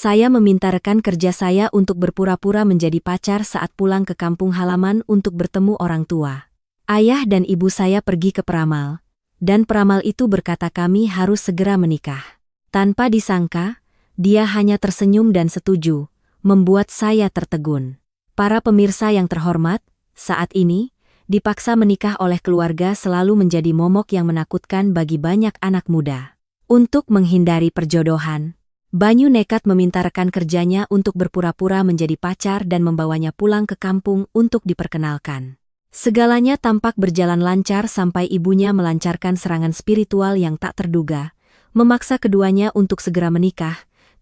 Saya meminta rekan kerja saya untuk berpura-pura menjadi pacar saat pulang ke kampung halaman untuk bertemu orang tua. Ayah dan ibu saya pergi ke peramal, dan peramal itu berkata kami harus segera menikah. Tanpa disangka, dia hanya tersenyum dan setuju, membuat saya tertegun. Para pemirsa yang terhormat, saat ini, dipaksa menikah oleh keluarga selalu menjadi momok yang menakutkan bagi banyak anak muda. Untuk menghindari perjodohan, Banyu nekat meminta rekan kerjanya untuk berpura-pura menjadi pacar dan membawanya pulang ke kampung untuk diperkenalkan. Segalanya tampak berjalan lancar sampai ibunya melancarkan serangan spiritual yang tak terduga, memaksa keduanya untuk segera menikah,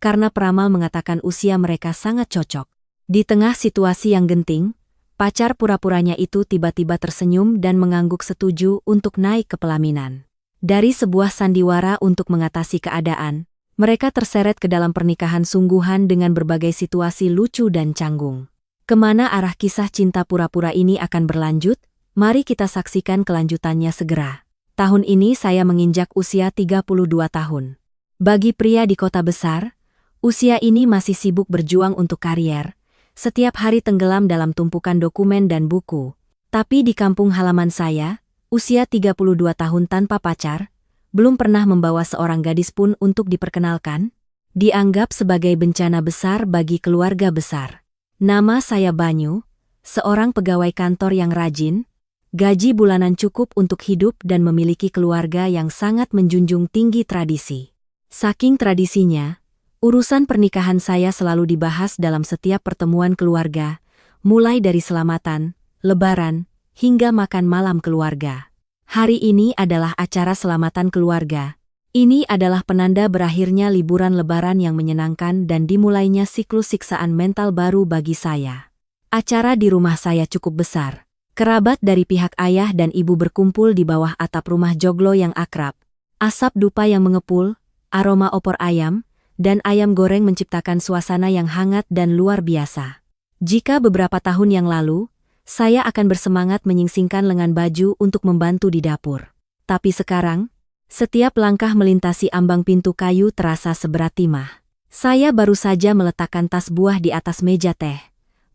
karena peramal mengatakan usia mereka sangat cocok. Di tengah situasi yang genting, pacar pura-puranya itu tiba-tiba tersenyum dan mengangguk setuju untuk naik ke pelaminan. Dari sebuah sandiwara untuk mengatasi keadaan, mereka terseret ke dalam pernikahan sungguhan dengan berbagai situasi lucu dan canggung. Kemana arah kisah cinta pura-pura ini akan berlanjut? Mari kita saksikan kelanjutannya segera. Tahun ini saya menginjak usia 32 tahun. Bagi pria di kota besar, usia ini masih sibuk berjuang untuk karier, setiap hari tenggelam dalam tumpukan dokumen dan buku. Tapi di kampung halaman saya, usia 32 tahun tanpa pacar, belum pernah membawa seorang gadis pun untuk diperkenalkan, dianggap sebagai bencana besar bagi keluarga besar. Nama saya Banyu, seorang pegawai kantor yang rajin, gaji bulanan cukup untuk hidup dan memiliki keluarga yang sangat menjunjung tinggi tradisi. Saking tradisinya, urusan pernikahan saya selalu dibahas dalam setiap pertemuan keluarga, mulai dari selamatan, lebaran, hingga makan malam keluarga. Hari ini adalah acara selamatan keluarga. Ini adalah penanda berakhirnya liburan lebaran yang menyenangkan dan dimulainya siklus siksaan mental baru bagi saya. Acara di rumah saya cukup besar. Kerabat dari pihak ayah dan ibu berkumpul di bawah atap rumah joglo yang akrab. Asap dupa yang mengepul, aroma opor ayam, dan ayam goreng menciptakan suasana yang hangat dan luar biasa. Jika beberapa tahun yang lalu, saya akan bersemangat menyingsingkan lengan baju untuk membantu di dapur. Tapi sekarang, setiap langkah melintasi ambang pintu kayu terasa seberat timah. Saya baru saja meletakkan tas buah di atas meja teh.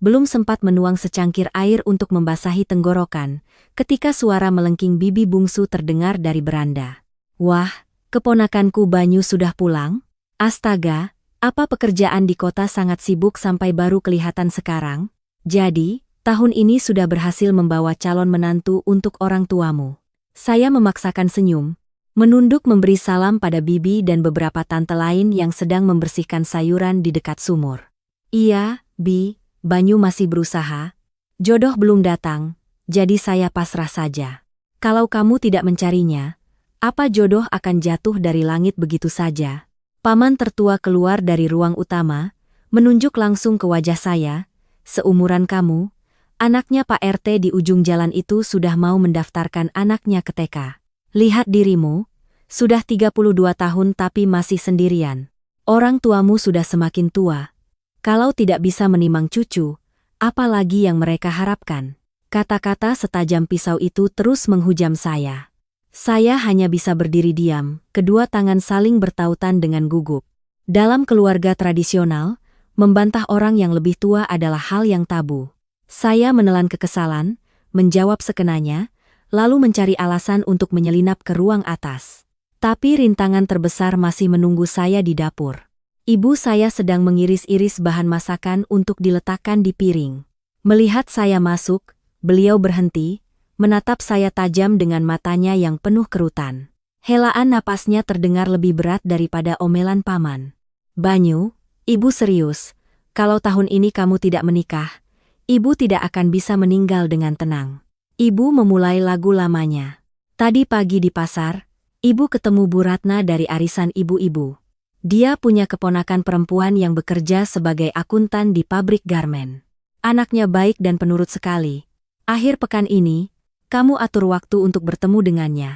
Belum sempat menuang secangkir air untuk membasahi tenggorokan, ketika suara melengking bibi bungsu terdengar dari beranda. Wah, keponakanku Banyu sudah pulang? Astaga, apa pekerjaan di kota sangat sibuk sampai baru kelihatan sekarang? Jadi, tahun ini sudah berhasil membawa calon menantu untuk orang tuamu. Saya memaksakan senyum, menunduk memberi salam pada bibi dan beberapa tante lain yang sedang membersihkan sayuran di dekat sumur. Iya, Bi, Banyu masih berusaha. Jodoh belum datang, jadi saya pasrah saja. Kalau kamu tidak mencarinya, apa jodoh akan jatuh dari langit begitu saja? Paman tertua keluar dari ruang utama, menunjuk langsung ke wajah saya. Seumuran kamu, anaknya Pak RT di ujung jalan itu sudah mau mendaftarkan anaknya ke TK. Lihat dirimu, sudah 32 tahun tapi masih sendirian. Orang tuamu sudah semakin tua. Kalau tidak bisa menimang cucu, apalagi yang mereka harapkan? Kata-kata setajam pisau itu terus menghujam saya. Saya hanya bisa berdiri diam, kedua tangan saling bertautan dengan gugup. Dalam keluarga tradisional, membantah orang yang lebih tua adalah hal yang tabu. Saya menelan kekesalan, menjawab sekenanya, lalu mencari alasan untuk menyelinap ke ruang atas. Tapi rintangan terbesar masih menunggu saya di dapur. Ibu saya sedang mengiris-iris bahan masakan untuk diletakkan di piring. Melihat saya masuk, beliau berhenti, menatap saya tajam dengan matanya yang penuh kerutan. Helaan napasnya terdengar lebih berat daripada omelan paman. Banyu, ibu serius, kalau tahun ini kamu tidak menikah, ibu tidak akan bisa meninggal dengan tenang. Ibu memulai lagu lamanya. Tadi pagi di pasar, ibu ketemu Bu Ratna dari arisan ibu-ibu. Dia punya keponakan perempuan yang bekerja sebagai akuntan di pabrik garmen. Anaknya baik dan penurut sekali. Akhir pekan ini, kamu atur waktu untuk bertemu dengannya.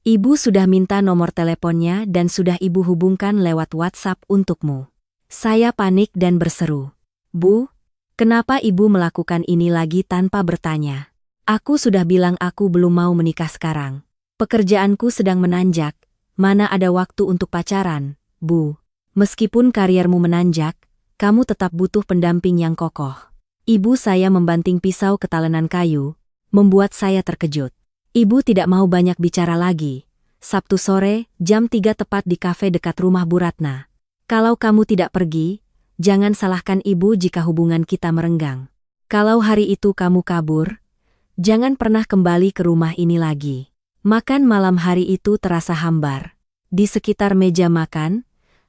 Ibu sudah minta nomor teleponnya dan sudah ibu hubungkan lewat WhatsApp untukmu. Saya panik dan berseru. Bu, kenapa ibu melakukan ini lagi tanpa bertanya? Aku sudah bilang aku belum mau menikah sekarang. Pekerjaanku sedang menanjak, mana ada waktu untuk pacaran, Bu. Meskipun kariermu menanjak, kamu tetap butuh pendamping yang kokoh. Ibu saya membanting pisau ke talenan kayu, membuat saya terkejut. Ibu tidak mau banyak bicara lagi. Sabtu sore, jam 3 tepat di kafe dekat rumah Bu Ratna. Kalau kamu tidak pergi, jangan salahkan ibu jika hubungan kita merenggang. Kalau hari itu kamu kabur, jangan pernah kembali ke rumah ini lagi. Makan malam hari itu terasa hambar. Di sekitar meja makan,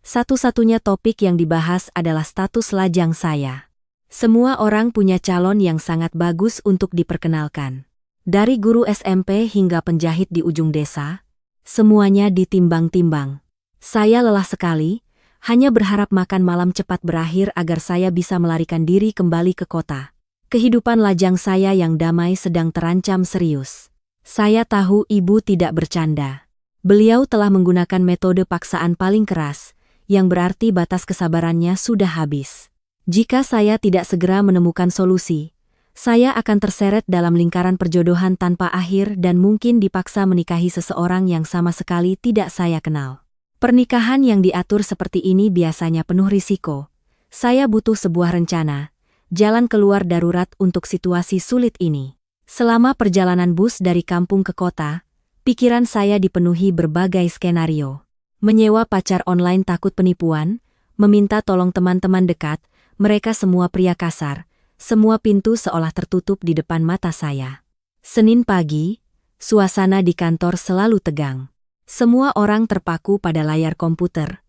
satu-satunya topik yang dibahas adalah status lajang saya. Semua orang punya calon yang sangat bagus untuk diperkenalkan. Dari guru SMP hingga penjahit di ujung desa, semuanya ditimbang-timbang. Saya lelah sekali, hanya berharap makan malam cepat berakhir agar saya bisa melarikan diri kembali ke kota. Kehidupan lajang saya yang damai sedang terancam serius. Saya tahu ibu tidak bercanda. Beliau telah menggunakan metode paksaan paling keras, yang berarti batas kesabarannya sudah habis. Jika saya tidak segera menemukan solusi, saya akan terseret dalam lingkaran perjodohan tanpa akhir dan mungkin dipaksa menikahi seseorang yang sama sekali tidak saya kenal. Pernikahan yang diatur seperti ini biasanya penuh risiko. Saya butuh sebuah rencana, jalan keluar darurat untuk situasi sulit ini. Selama perjalanan bus dari kampung ke kota, pikiran saya dipenuhi berbagai skenario. Menyewa pacar online takut penipuan, meminta tolong teman-teman dekat, mereka semua pria kasar, semua pintu seolah tertutup di depan mata saya. Senin pagi, suasana di kantor selalu tegang. Semua orang terpaku pada layar komputer,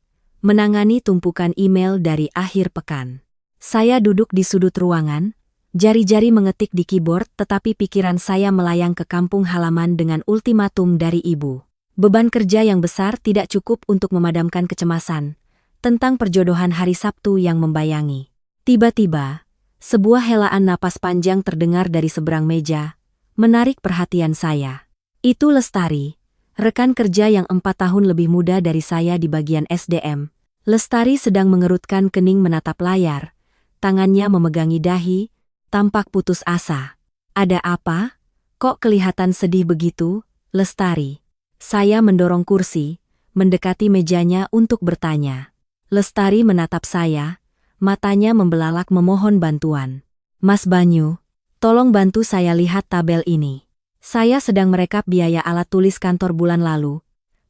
menangani tumpukan email dari akhir pekan. Saya duduk di sudut ruangan, jari-jari mengetik di keyboard tetapi pikiran saya melayang ke kampung halaman dengan ultimatum dari ibu. Beban kerja yang besar tidak cukup untuk memadamkan kecemasan tentang perjodohan hari Sabtu yang membayangi. Tiba-tiba, sebuah helaan napas panjang terdengar dari seberang meja, menarik perhatian saya. Itu Lestari, rekan kerja yang 4 tahun lebih muda dari saya di bagian SDM. Lestari sedang mengerutkan kening menatap layar. Tangannya memegangi dahi, tampak putus asa. Ada apa? Kok kelihatan sedih begitu, Lestari? Saya mendorong kursi, mendekati mejanya untuk bertanya. Lestari menatap saya, matanya membelalak memohon bantuan. Mas Banyu, tolong bantu saya lihat tabel ini. Saya sedang merekap biaya alat tulis kantor bulan lalu,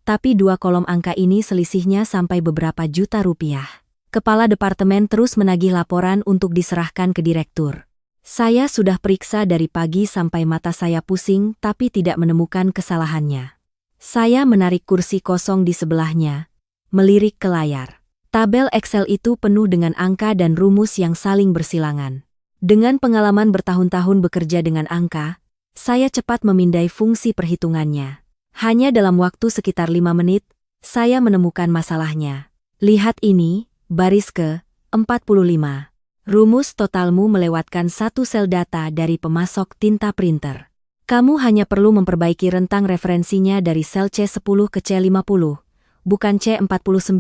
tapi 2 kolom angka ini selisihnya sampai beberapa juta rupiah. Kepala departemen terus menagih laporan untuk diserahkan ke direktur. Saya sudah periksa dari pagi sampai mata saya pusing tapi tidak menemukan kesalahannya. Saya menarik kursi kosong di sebelahnya, melirik ke layar. Tabel Excel itu penuh dengan angka dan rumus yang saling bersilangan. Dengan pengalaman bertahun-tahun bekerja dengan angka, saya cepat memindai fungsi perhitungannya. Hanya dalam waktu sekitar 5 menit, saya menemukan masalahnya. Lihat ini. Baris ke-45. Rumus totalmu melewatkan satu sel data dari pemasok tinta printer. Kamu hanya perlu memperbaiki rentang referensinya dari sel C10 ke C50, bukan C49,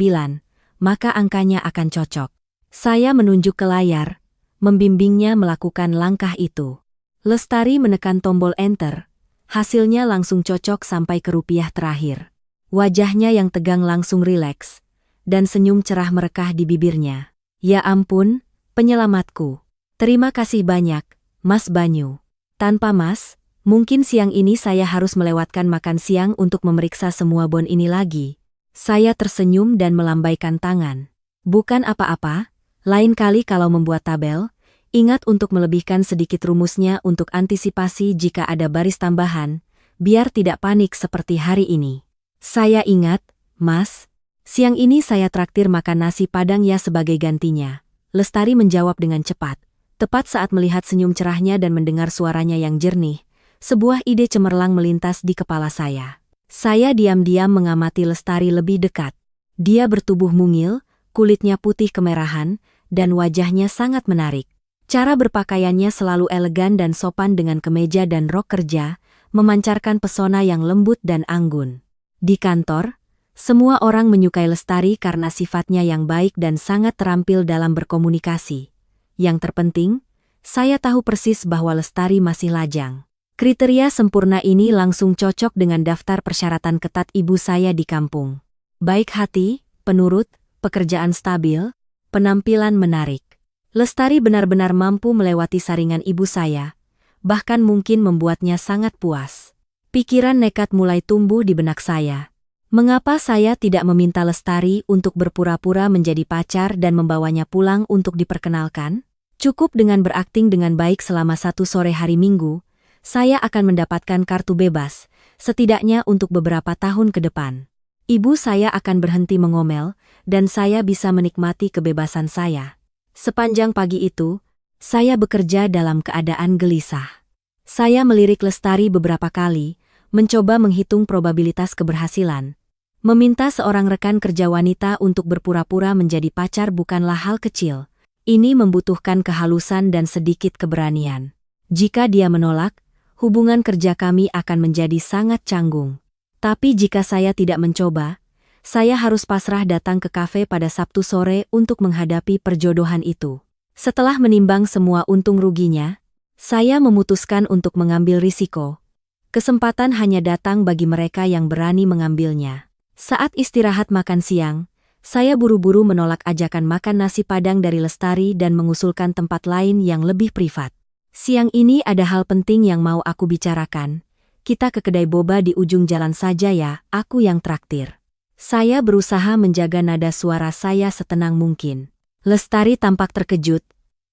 maka angkanya akan cocok. Saya menunjuk ke layar, membimbingnya melakukan langkah itu. Lestari menekan tombol Enter, hasilnya langsung cocok sampai ke rupiah terakhir. Wajahnya yang tegang langsung rileks, dan senyum cerah merekah di bibirnya. Ya ampun, penyelamatku. Terima kasih banyak, Mas Banyu. Tanpa Mas, mungkin siang ini saya harus melewatkan makan siang untuk memeriksa semua bon ini lagi. Saya tersenyum dan melambaikan tangan. Bukan apa-apa, lain kali kalau membuat tabel, ingat untuk melebihkan sedikit rumusnya untuk antisipasi jika ada baris tambahan, biar tidak panik seperti hari ini. Saya ingat, Mas. Siang ini saya traktir makan nasi padang ya sebagai gantinya. Lestari menjawab dengan cepat. Tepat saat melihat senyum cerahnya dan mendengar suaranya yang jernih, sebuah ide cemerlang melintas di kepala saya. Saya diam-diam mengamati Lestari lebih dekat. Dia bertubuh mungil, kulitnya putih kemerahan, dan wajahnya sangat menarik. Cara berpakaiannya selalu elegan dan sopan dengan kemeja dan rok kerja, memancarkan pesona yang lembut dan anggun. Di kantor, semua orang menyukai Lestari karena sifatnya yang baik dan sangat terampil dalam berkomunikasi. Yang terpenting, saya tahu persis bahwa Lestari masih lajang. Kriteria sempurna ini langsung cocok dengan daftar persyaratan ketat ibu saya di kampung. Baik hati, penurut, pekerjaan stabil, penampilan menarik. Lestari benar-benar mampu melewati saringan ibu saya, bahkan mungkin membuatnya sangat puas. Pikiran nekat mulai tumbuh di benak saya. Mengapa saya tidak meminta Lestari untuk berpura-pura menjadi pacar dan membawanya pulang untuk diperkenalkan? Cukup dengan berakting dengan baik selama 1 sore hari Minggu, saya akan mendapatkan kartu bebas, setidaknya untuk beberapa tahun ke depan. Ibu saya akan berhenti mengomel, dan saya bisa menikmati kebebasan saya. Sepanjang pagi itu, saya bekerja dalam keadaan gelisah. Saya melirik Lestari beberapa kali, mencoba menghitung probabilitas keberhasilan. Meminta seorang rekan kerja wanita untuk berpura-pura menjadi pacar bukanlah hal kecil. Ini membutuhkan kehalusan dan sedikit keberanian. Jika dia menolak, hubungan kerja kami akan menjadi sangat canggung. Tapi jika saya tidak mencoba, saya harus pasrah datang ke kafe pada Sabtu sore untuk menghadapi perjodohan itu. Setelah menimbang semua untung ruginya, saya memutuskan untuk mengambil risiko. Kesempatan hanya datang bagi mereka yang berani mengambilnya. Saat istirahat makan siang, saya buru-buru menolak ajakan makan nasi Padang dari Lestari dan mengusulkan tempat lain yang lebih privat. Siang ini ada hal penting yang mau aku bicarakan. Kita ke kedai boba di ujung jalan saja ya, aku yang traktir. Saya berusaha menjaga nada suara saya setenang mungkin. Lestari tampak terkejut,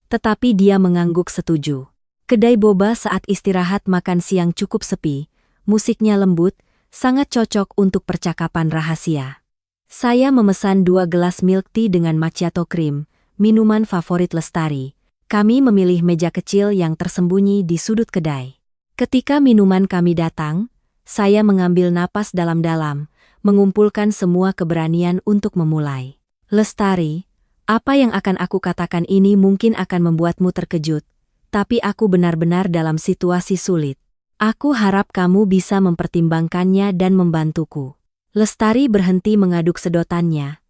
tetapi dia mengangguk setuju. Kedai boba saat istirahat makan siang cukup sepi, musiknya lembut, sangat cocok untuk percakapan rahasia. Saya memesan 2 gelas milk tea dengan macchiato cream, minuman favorit Lestari. Kami memilih meja kecil yang tersembunyi di sudut kedai. Ketika minuman kami datang, saya mengambil napas dalam-dalam, mengumpulkan semua keberanian untuk memulai. Lestari, apa yang akan aku katakan ini mungkin akan membuatmu terkejut, tapi aku benar-benar dalam situasi sulit. Aku harap kamu bisa mempertimbangkannya dan membantuku. Lestari berhenti mengaduk sedotannya.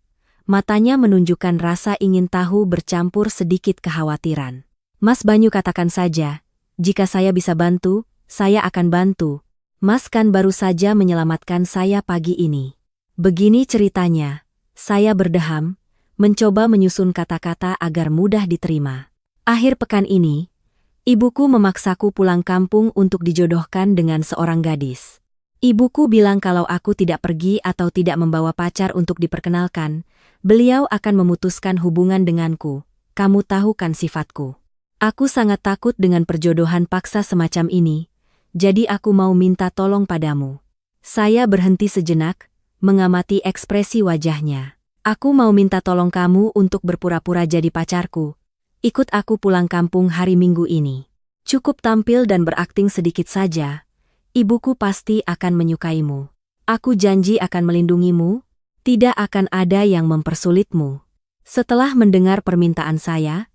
Matanya menunjukkan rasa ingin tahu bercampur sedikit kekhawatiran. Mas Banyu, katakan saja, jika saya bisa bantu, saya akan bantu. Mas kan baru saja menyelamatkan saya pagi ini. Begini ceritanya, saya berdeham, mencoba menyusun kata-kata agar mudah diterima. Akhir pekan ini, ibuku memaksaku pulang kampung untuk dijodohkan dengan seorang gadis. Ibuku bilang kalau aku tidak pergi atau tidak membawa pacar untuk diperkenalkan, beliau akan memutuskan hubungan denganku. Kamu tahu kan sifatku. Aku sangat takut dengan perjodohan paksa semacam ini, jadi aku mau minta tolong padamu. Saya berhenti sejenak, mengamati ekspresi wajahnya. Aku mau minta tolong kamu untuk berpura-pura jadi pacarku. Ikut aku pulang kampung hari Minggu ini. Cukup tampil dan berakting sedikit saja. Ibuku pasti akan menyukaimu. Aku janji akan melindungimu, tidak akan ada yang mempersulitmu. Setelah mendengar permintaan saya,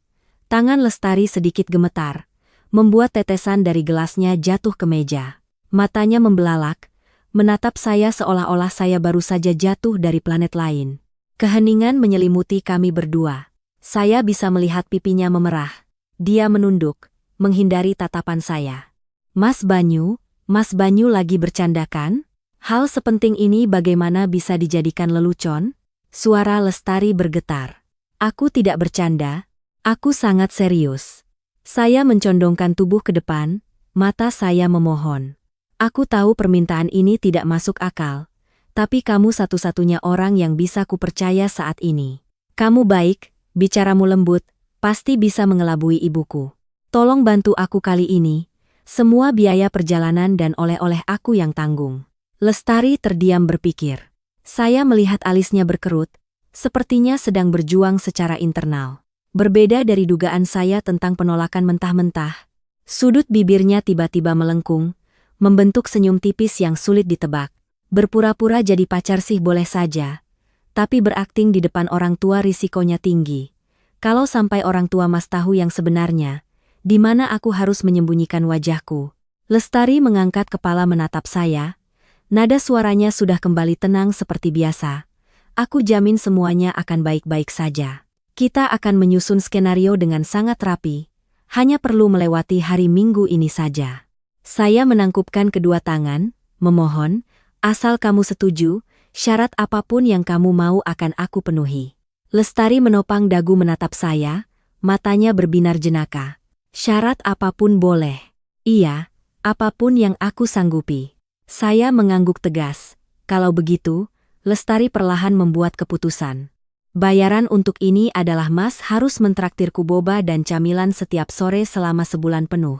tangan Lestari sedikit gemetar, membuat tetesan dari gelasnya jatuh ke meja. Matanya membelalak, menatap saya seolah-olah saya baru saja jatuh dari planet lain. Keheningan menyelimuti kami berdua. Saya bisa melihat pipinya memerah. Dia menunduk, menghindari tatapan saya. Mas Banyu lagi bercanda kan? Hal sepenting ini bagaimana bisa dijadikan lelucon? Suara Lestari bergetar. Aku tidak bercanda, aku sangat serius. Saya mencondongkan tubuh ke depan, mata saya memohon. Aku tahu permintaan ini tidak masuk akal, tapi kamu satu-satunya orang yang bisa kupercaya saat ini. Kamu baik, bicaramu lembut, pasti bisa mengelabui ibuku. Tolong bantu aku kali ini. Semua biaya perjalanan dan oleh-oleh aku yang tanggung. Lestari terdiam berpikir. Saya melihat alisnya berkerut, sepertinya sedang berjuang secara internal. Berbeda dari dugaan saya tentang penolakan mentah-mentah. Sudut bibirnya tiba-tiba melengkung, membentuk senyum tipis yang sulit ditebak. Berpura-pura jadi pacar sih boleh saja, tapi berakting di depan orang tua risikonya tinggi. Kalau sampai orang tua Mas tahu yang sebenarnya, di mana aku harus menyembunyikan wajahku? Lestari mengangkat kepala menatap saya. Nada suaranya sudah kembali tenang seperti biasa. Aku jamin semuanya akan baik-baik saja. Kita akan menyusun skenario dengan sangat rapi. Hanya perlu melewati hari Minggu ini saja. Saya menangkupkan kedua tangan, memohon, asal kamu setuju, syarat apapun yang kamu mau akan aku penuhi. Lestari menopang dagu menatap saya, matanya berbinar jenaka. Syarat apapun boleh. Iya, apapun yang aku sanggupi. Saya mengangguk tegas. Kalau begitu, Lestari perlahan membuat keputusan. Bayaran untuk ini adalah Mas harus mentraktirku boba dan camilan setiap sore selama sebulan penuh.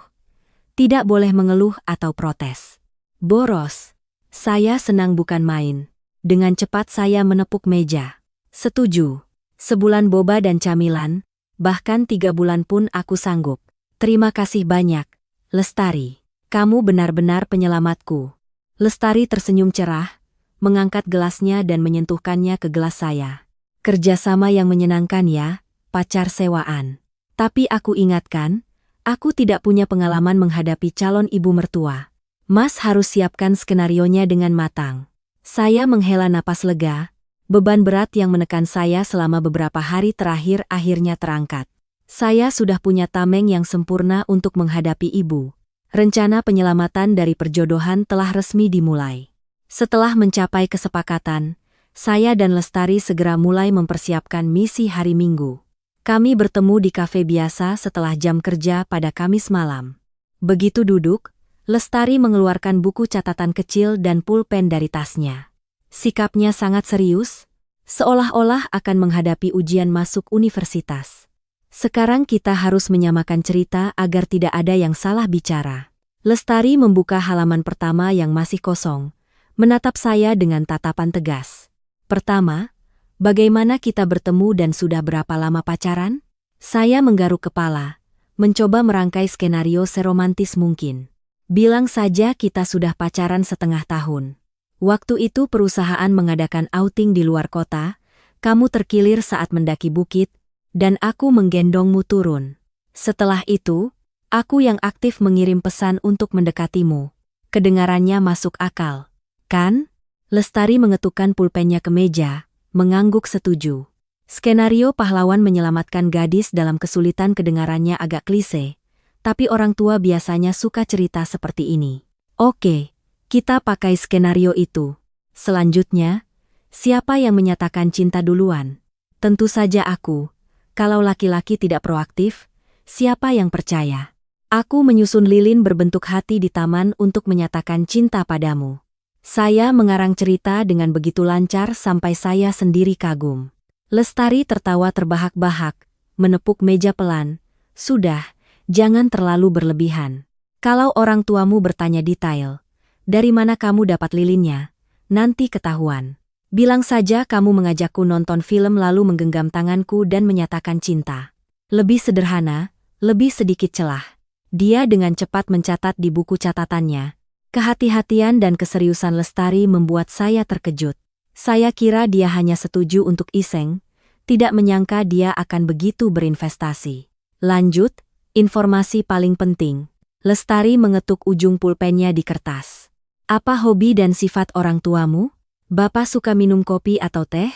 Tidak boleh mengeluh atau protes. Boros. Saya senang bukan main. Dengan cepat saya menepuk meja. Setuju. Sebulan boba dan camilan, bahkan 3 bulan pun aku sanggup. Terima kasih banyak, Lestari. Kamu benar-benar penyelamatku. Lestari tersenyum cerah, mengangkat gelasnya dan menyentuhkannya ke gelas saya. Kerjasama yang menyenangkan ya, pacar sewaan. Tapi aku ingatkan, aku tidak punya pengalaman menghadapi calon ibu mertua. Mas harus siapkan skenarionya dengan matang. Saya menghela napas lega, beban berat yang menekan saya selama beberapa hari terakhir akhirnya terangkat. Saya sudah punya tameng yang sempurna untuk menghadapi ibu. Rencana penyelamatan dari perjodohan telah resmi dimulai. Setelah mencapai kesepakatan, saya dan Lestari segera mulai mempersiapkan misi hari Minggu. Kami bertemu di kafe biasa setelah jam kerja pada Kamis malam. Begitu duduk, Lestari mengeluarkan buku catatan kecil dan pulpen dari tasnya. Sikapnya sangat serius, seolah-olah akan menghadapi ujian masuk universitas. Sekarang kita harus menyamakan cerita agar tidak ada yang salah bicara. Lestari membuka halaman pertama yang masih kosong, menatap saya dengan tatapan tegas. Pertama, bagaimana kita bertemu dan sudah berapa lama pacaran? Saya menggaruk kepala, mencoba merangkai skenario seromantis mungkin. Bilang saja kita sudah pacaran setengah tahun. Waktu itu perusahaan mengadakan outing di luar kota, kamu terkilir saat mendaki bukit, dan aku menggendongmu turun. Setelah itu, aku yang aktif mengirim pesan untuk mendekatimu. Kedengarannya masuk akal. Kan? Lestari mengetukkan pulpennya ke meja, mengangguk setuju. Skenario pahlawan menyelamatkan gadis dalam kesulitan kedengarannya agak klise, tapi orang tua biasanya suka cerita seperti ini. Oke, kita pakai skenario itu. Selanjutnya, siapa yang menyatakan cinta duluan? Tentu saja aku. Kalau laki-laki tidak proaktif, siapa yang percaya? Aku menyusun lilin berbentuk hati di taman untuk menyatakan cinta padamu. Saya mengarang cerita dengan begitu lancar sampai saya sendiri kagum. Lestari tertawa terbahak-bahak, menepuk meja pelan. Sudah, jangan terlalu berlebihan. Kalau orang tuamu bertanya detail, dari mana kamu dapat lilinnya? Nanti ketahuan. Bilang saja kamu mengajakku nonton film lalu menggenggam tanganku dan menyatakan cinta. Lebih sederhana, lebih sedikit celah. Dia dengan cepat mencatat di buku catatannya. Kehati-hatian dan keseriusan Lestari membuat saya terkejut. Saya kira dia hanya setuju untuk iseng, tidak menyangka dia akan begitu berinvestasi. Lanjut, informasi paling penting. Lestari mengetuk ujung pulpennya di kertas. Apa hobi dan sifat orang tuamu? Bapak suka minum kopi atau teh?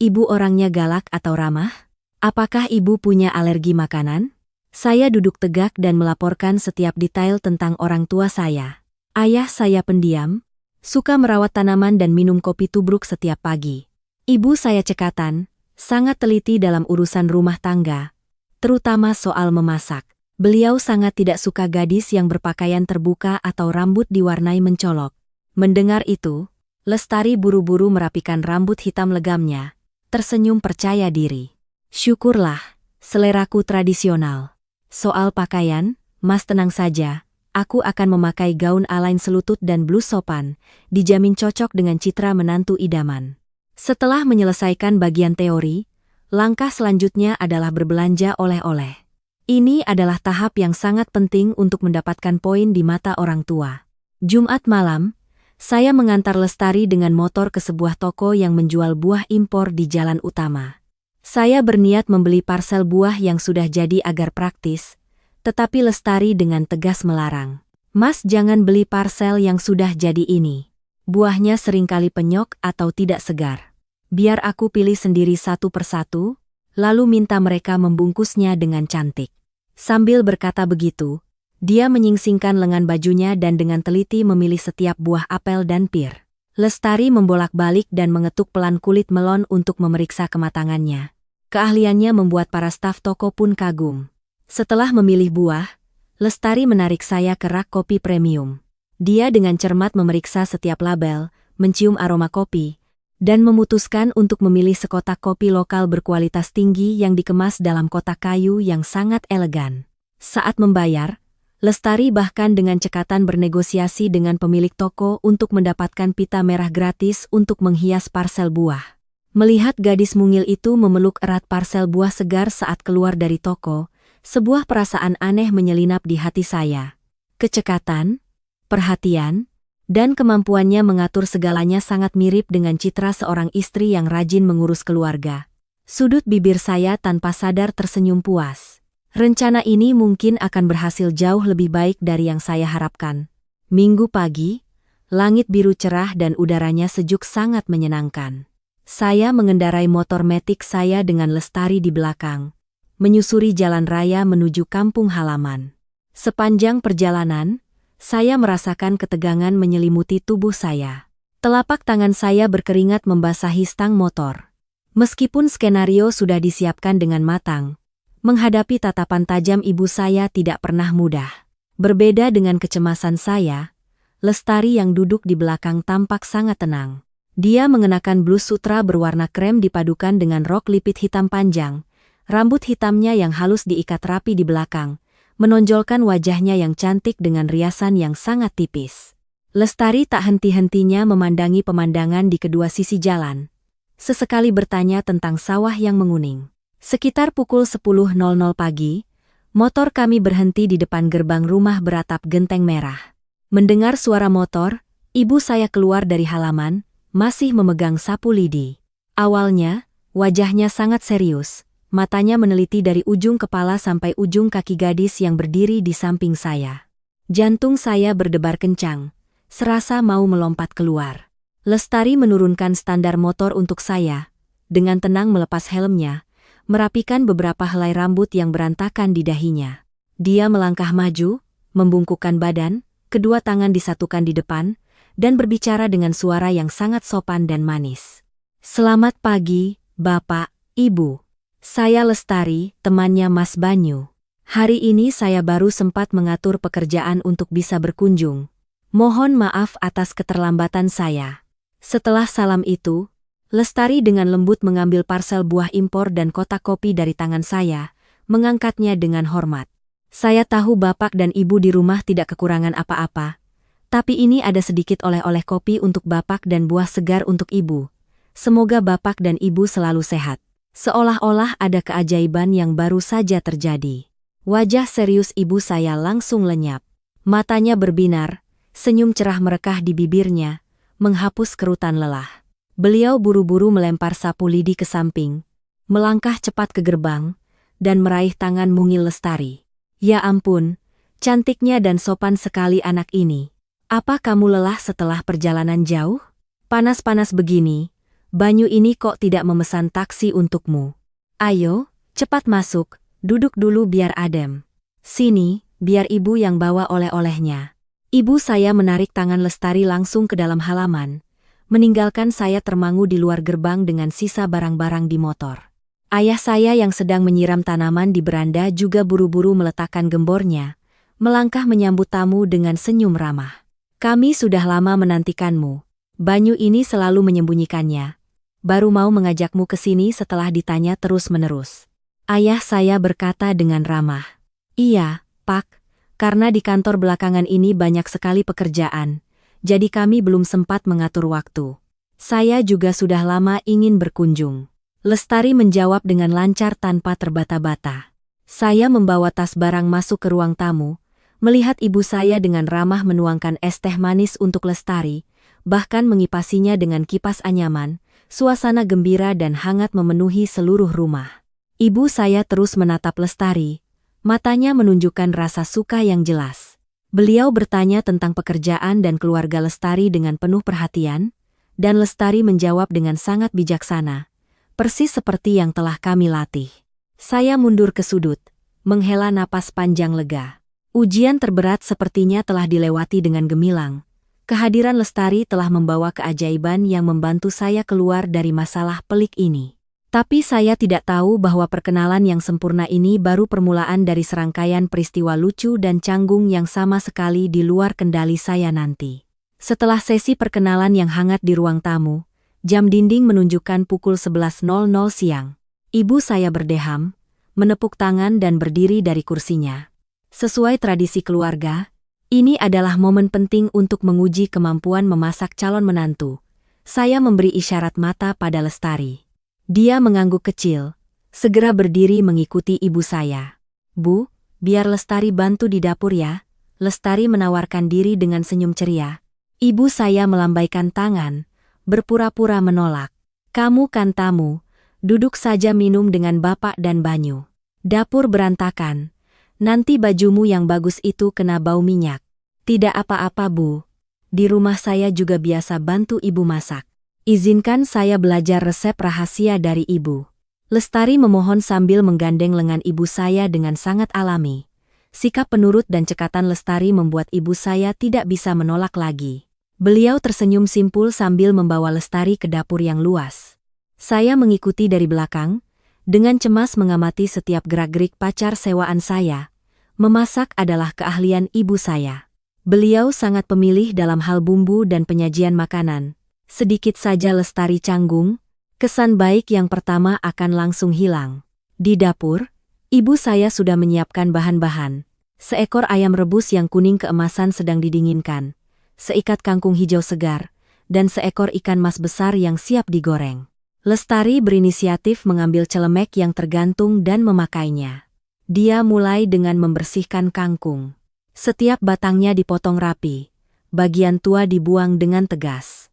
Ibu orangnya galak atau ramah? Apakah ibu punya alergi makanan? Saya duduk tegak dan melaporkan setiap detail tentang orang tua saya. Ayah saya pendiam, suka merawat tanaman dan minum kopi tubruk setiap pagi. Ibu saya cekatan, sangat teliti dalam urusan rumah tangga, terutama soal memasak. Beliau sangat tidak suka gadis yang berpakaian terbuka atau rambut diwarnai mencolok. Mendengar itu, Lestari buru-buru merapikan rambut hitam legamnya, tersenyum percaya diri. Syukurlah, seleraku tradisional. Soal pakaian, Mas tenang saja. Aku akan memakai gaun alain selutut dan blus sopan, dijamin cocok dengan citra menantu idaman. Setelah menyelesaikan bagian teori, langkah selanjutnya adalah berbelanja oleh-oleh. Ini adalah tahap yang sangat penting untuk mendapatkan poin di mata orang tua. Jumat malam, saya mengantar Lestari dengan motor ke sebuah toko yang menjual buah impor di jalan utama. Saya berniat membeli parsel buah yang sudah jadi agar praktis, tetapi Lestari dengan tegas melarang. Mas jangan beli parsel yang sudah jadi ini. Buahnya seringkali penyok atau tidak segar. Biar aku pilih sendiri satu persatu, lalu minta mereka membungkusnya dengan cantik. Sambil berkata begitu, dia menyingsingkan lengan bajunya dan dengan teliti memilih setiap buah apel dan pir. Lestari membolak-balik dan mengetuk pelan kulit melon untuk memeriksa kematangannya. Keahliannya membuat para staf toko pun kagum. Setelah memilih buah, Lestari menarik saya ke rak kopi premium. Dia dengan cermat memeriksa setiap label, mencium aroma kopi, dan memutuskan untuk memilih sekotak kopi lokal berkualitas tinggi yang dikemas dalam kotak kayu yang sangat elegan. Saat membayar, Lestari bahkan dengan cekatan bernegosiasi dengan pemilik toko untuk mendapatkan pita merah gratis untuk menghias parsel buah. Melihat gadis mungil itu memeluk erat parsel buah segar saat keluar dari toko, sebuah perasaan aneh menyelinap di hati saya. Kecekatan, perhatian, dan kemampuannya mengatur segalanya sangat mirip dengan citra seorang istri yang rajin mengurus keluarga. Sudut bibir saya tanpa sadar tersenyum puas. Rencana ini mungkin akan berhasil jauh lebih baik dari yang saya harapkan. Minggu pagi, langit biru cerah dan udaranya sejuk sangat menyenangkan. Saya mengendarai motor metik saya dengan Lestari di belakang, menyusuri jalan raya menuju kampung halaman. Sepanjang perjalanan, saya merasakan ketegangan menyelimuti tubuh saya. Telapak tangan saya berkeringat membasahi stang motor. Meskipun skenario sudah disiapkan dengan matang, menghadapi tatapan tajam ibu saya tidak pernah mudah. Berbeda dengan kecemasan saya, Lestari yang duduk di belakang tampak sangat tenang. Dia mengenakan blus sutra berwarna krem dipadukan dengan rok lipit hitam panjang, rambut hitamnya yang halus diikat rapi di belakang, menonjolkan wajahnya yang cantik dengan riasan yang sangat tipis. Lestari tak henti-hentinya memandangi pemandangan di kedua sisi jalan. Sesekali bertanya tentang sawah yang menguning. Sekitar pukul 10.00 pagi, motor kami berhenti di depan gerbang rumah beratap genteng merah. Mendengar suara motor, ibu saya keluar dari halaman, masih memegang sapu lidi. Awalnya, wajahnya sangat serius, matanya meneliti dari ujung kepala sampai ujung kaki gadis yang berdiri di samping saya. Jantung saya berdebar kencang, serasa mau melompat keluar. Lestari menurunkan standar motor untuk saya, dengan tenang melepas helmnya, merapikan beberapa helai rambut yang berantakan di dahinya. Dia melangkah maju, membungkukkan badan, kedua tangan disatukan di depan, dan berbicara dengan suara yang sangat sopan dan manis. "Selamat pagi, Bapak, Ibu. Saya Lestari, temannya Mas Banyu. Hari ini saya baru sempat mengatur pekerjaan untuk bisa berkunjung. Mohon maaf atas keterlambatan saya." Setelah salam itu, Lestari dengan lembut mengambil parsel buah impor dan kotak kopi dari tangan saya, mengangkatnya dengan hormat. "Saya tahu Bapak dan Ibu di rumah tidak kekurangan apa-apa. Tapi ini ada sedikit oleh-oleh kopi untuk Bapak dan buah segar untuk Ibu. Semoga Bapak dan Ibu selalu sehat." Seolah-olah ada keajaiban yang baru saja terjadi. Wajah serius ibu saya langsung lenyap. Matanya berbinar, senyum cerah merekah di bibirnya, menghapus kerutan lelah. Beliau buru-buru melempar sapu lidi ke samping, melangkah cepat ke gerbang, dan meraih tangan mungil Lestari. "Ya ampun, cantiknya dan sopan sekali anak ini. Apa kamu lelah setelah perjalanan jauh? Panas-panas begini, Banyu ini kok tidak memesan taksi untukmu? Ayo, cepat masuk, duduk dulu biar adem. Sini, biar ibu yang bawa oleh-olehnya." Ibu saya menarik tangan Lestari langsung ke dalam halaman, meninggalkan saya termangu di luar gerbang dengan sisa barang-barang di motor. Ayah saya yang sedang menyiram tanaman di beranda juga buru-buru meletakkan gembornya, melangkah menyambut tamu dengan senyum ramah. "Kami sudah lama menantikanmu. Banyu ini selalu menyembunyikannya. Baru mau mengajakmu ke sini setelah ditanya terus-menerus." Ayah saya berkata dengan ramah. "Iya, Pak, karena di kantor belakangan ini banyak sekali pekerjaan, jadi kami belum sempat mengatur waktu. Saya juga sudah lama ingin berkunjung." Lestari menjawab dengan lancar tanpa terbata-bata. Saya membawa tas barang masuk ke ruang tamu, melihat ibu saya dengan ramah menuangkan es teh manis untuk Lestari, bahkan mengipasinya dengan kipas anyaman. Suasana gembira dan hangat memenuhi seluruh rumah. Ibu saya terus menatap Lestari, matanya menunjukkan rasa suka yang jelas. Beliau bertanya tentang pekerjaan dan keluarga Lestari dengan penuh perhatian, dan Lestari menjawab dengan sangat bijaksana, persis seperti yang telah kami latih. Saya mundur ke sudut, menghela napas panjang lega. Ujian terberat sepertinya telah dilewati dengan gemilang. Kehadiran Lestari telah membawa keajaiban yang membantu saya keluar dari masalah pelik ini. Tapi saya tidak tahu bahwa perkenalan yang sempurna ini baru permulaan dari serangkaian peristiwa lucu dan canggung yang sama sekali di luar kendali saya nanti. Setelah sesi perkenalan yang hangat di ruang tamu, jam dinding menunjukkan pukul 11.00 siang. Ibu saya berdeham, menepuk tangan dan berdiri dari kursinya. Sesuai tradisi keluarga, ini adalah momen penting untuk menguji kemampuan memasak calon menantu. Saya memberi isyarat mata pada Lestari. Dia mengangguk kecil, segera berdiri mengikuti ibu saya. "Bu, biar Lestari bantu di dapur ya." Lestari menawarkan diri dengan senyum ceria. Ibu saya melambaikan tangan, berpura-pura menolak. "Kamu kan tamu, duduk saja minum dengan bapak dan Banyu. Dapur berantakan, nanti bajumu yang bagus itu kena bau minyak." "Tidak apa-apa, Bu. Di rumah saya juga biasa bantu ibu masak. Izinkan saya belajar resep rahasia dari ibu." Lestari memohon sambil menggandeng lengan ibu saya dengan sangat alami. Sikap penurut dan cekatan Lestari membuat ibu saya tidak bisa menolak lagi. Beliau tersenyum simpul sambil membawa Lestari ke dapur yang luas. Saya mengikuti dari belakang, dengan cemas mengamati setiap gerak-gerik pacar sewaan saya. Memasak adalah keahlian ibu saya. Beliau sangat pemilih dalam hal bumbu dan penyajian makanan. Sedikit saja Lestari canggung, kesan baik yang pertama akan langsung hilang. Di dapur, ibu saya sudah menyiapkan bahan-bahan. Seekor ayam rebus yang kuning keemasan sedang didinginkan, seikat kangkung hijau segar, dan seekor ikan mas besar yang siap digoreng. Lestari berinisiatif mengambil celemek yang tergantung dan memakainya. Dia mulai dengan membersihkan kangkung. Setiap batangnya dipotong rapi, bagian tua dibuang dengan tegas.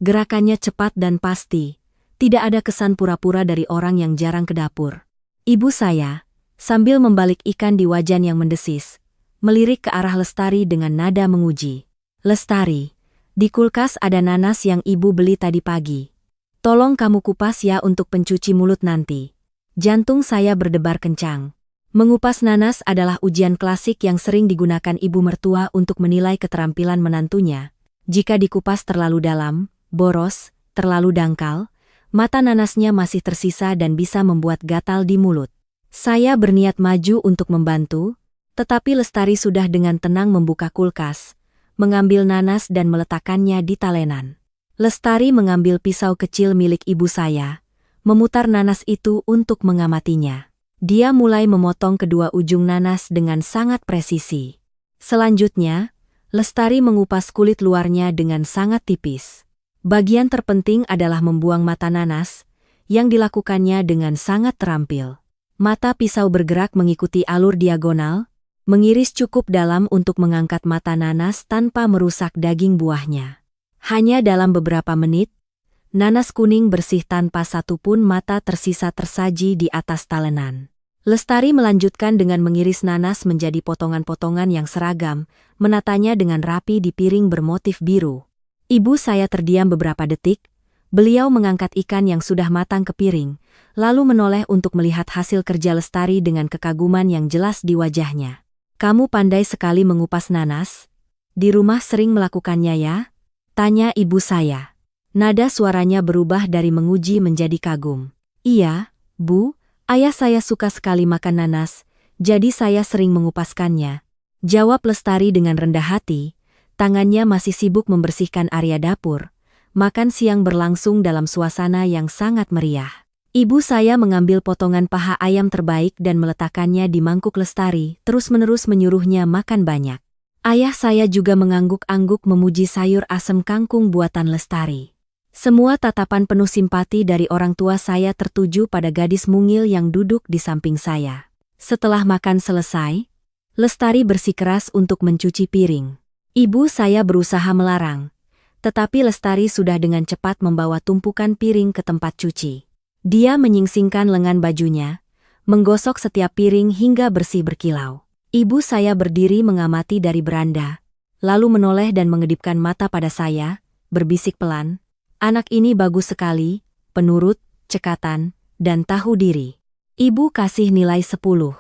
Gerakannya cepat dan pasti, tidak ada kesan pura-pura dari orang yang jarang ke dapur. Ibu saya, sambil membalik ikan di wajan yang mendesis, melirik ke arah Lestari dengan nada menguji. "Lestari, di kulkas ada nanas yang ibu beli tadi pagi. Tolong kamu kupas ya untuk pencuci mulut nanti." Jantung saya berdebar kencang. Mengupas nanas adalah ujian klasik yang sering digunakan ibu mertua untuk menilai keterampilan menantunya. Jika dikupas terlalu dalam, boros, terlalu dangkal, mata nanasnya masih tersisa dan bisa membuat gatal di mulut. Saya berniat maju untuk membantu, tetapi Lestari sudah dengan tenang membuka kulkas, mengambil nanas dan meletakkannya di talenan. Lestari mengambil pisau kecil milik ibu saya, memutar nanas itu untuk mengamatinya. Dia mulai memotong kedua ujung nanas dengan sangat presisi. Selanjutnya, Lestari mengupas kulit luarnya dengan sangat tipis. Bagian terpenting adalah membuang mata nanas, yang dilakukannya dengan sangat terampil. Mata pisau bergerak mengikuti alur diagonal, mengiris cukup dalam untuk mengangkat mata nanas tanpa merusak daging buahnya. Hanya dalam beberapa menit, nanas kuning bersih tanpa satupun mata tersisa tersaji di atas talenan. Lestari melanjutkan dengan mengiris nanas menjadi potongan-potongan yang seragam, menatanya dengan rapi di piring bermotif biru. Ibu saya terdiam beberapa detik, beliau mengangkat ikan yang sudah matang ke piring, lalu menoleh untuk melihat hasil kerja Lestari dengan kekaguman yang jelas di wajahnya. "Kamu pandai sekali mengupas nanas? Di rumah sering melakukannya ya?" tanya ibu saya. Nada suaranya berubah dari menguji menjadi kagum. "Iya, Bu, ayah saya suka sekali makan nanas, jadi saya sering mengupaskannya," jawab Lestari dengan rendah hati. Tangannya masih sibuk membersihkan area dapur. Makan siang berlangsung dalam suasana yang sangat meriah. Ibu saya mengambil potongan paha ayam terbaik dan meletakkannya di mangkuk Lestari, terus-menerus menyuruhnya makan banyak. Ayah saya juga mengangguk-angguk memuji sayur asem kangkung buatan Lestari. Semua tatapan penuh simpati dari orang tua saya tertuju pada gadis mungil yang duduk di samping saya. Setelah makan selesai, Lestari bersikeras untuk mencuci piring. Ibu saya berusaha melarang, tetapi Lestari sudah dengan cepat membawa tumpukan piring ke tempat cuci. Dia menyingsingkan lengan bajunya, menggosok setiap piring hingga bersih berkilau. Ibu saya berdiri mengamati dari beranda, lalu menoleh dan mengedipkan mata pada saya, berbisik pelan, "Anak ini bagus sekali, penurut, cekatan, dan tahu diri. Ibu kasih nilai 10.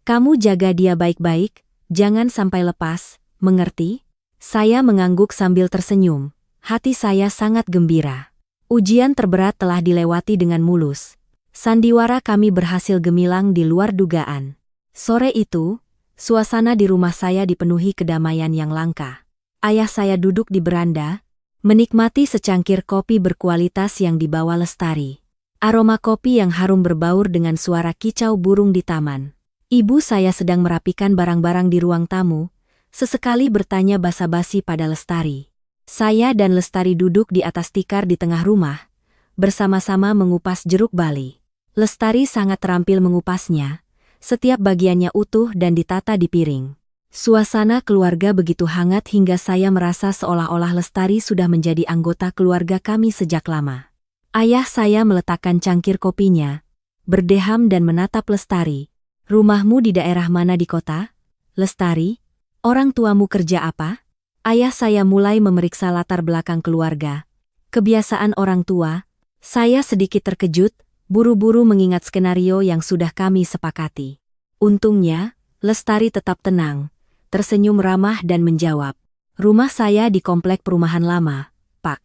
Kamu jaga dia baik-baik, jangan sampai lepas, mengerti?" Saya mengangguk sambil tersenyum, hati saya sangat gembira. Ujian terberat telah dilewati dengan mulus. Sandiwara kami berhasil gemilang di luar dugaan. Sore itu, suasana di rumah saya dipenuhi kedamaian yang langka. Ayah saya duduk di beranda, menikmati secangkir kopi berkualitas yang dibawa Lestari. Aroma kopi yang harum berbaur dengan suara kicau burung di taman. Ibu saya sedang merapikan barang-barang di ruang tamu, sesekali bertanya basa-basi pada Lestari. Saya dan Lestari duduk di atas tikar di tengah rumah, bersama-sama mengupas jeruk bali. Lestari sangat terampil mengupasnya, setiap bagiannya utuh dan ditata di piring. Suasana keluarga begitu hangat hingga saya merasa seolah-olah Lestari sudah menjadi anggota keluarga kami sejak lama. Ayah saya meletakkan cangkir kopinya, berdeham dan menatap Lestari. "Rumahmu di daerah mana di kota, Lestari? Orang tuamu kerja apa?" Ayah saya mulai memeriksa latar belakang keluarga, kebiasaan orang tua. Saya sedikit terkejut, buru-buru mengingat skenario yang sudah kami sepakati. Untungnya, Lestari tetap tenang, tersenyum ramah dan menjawab, "Rumah saya di komplek perumahan lama, Pak.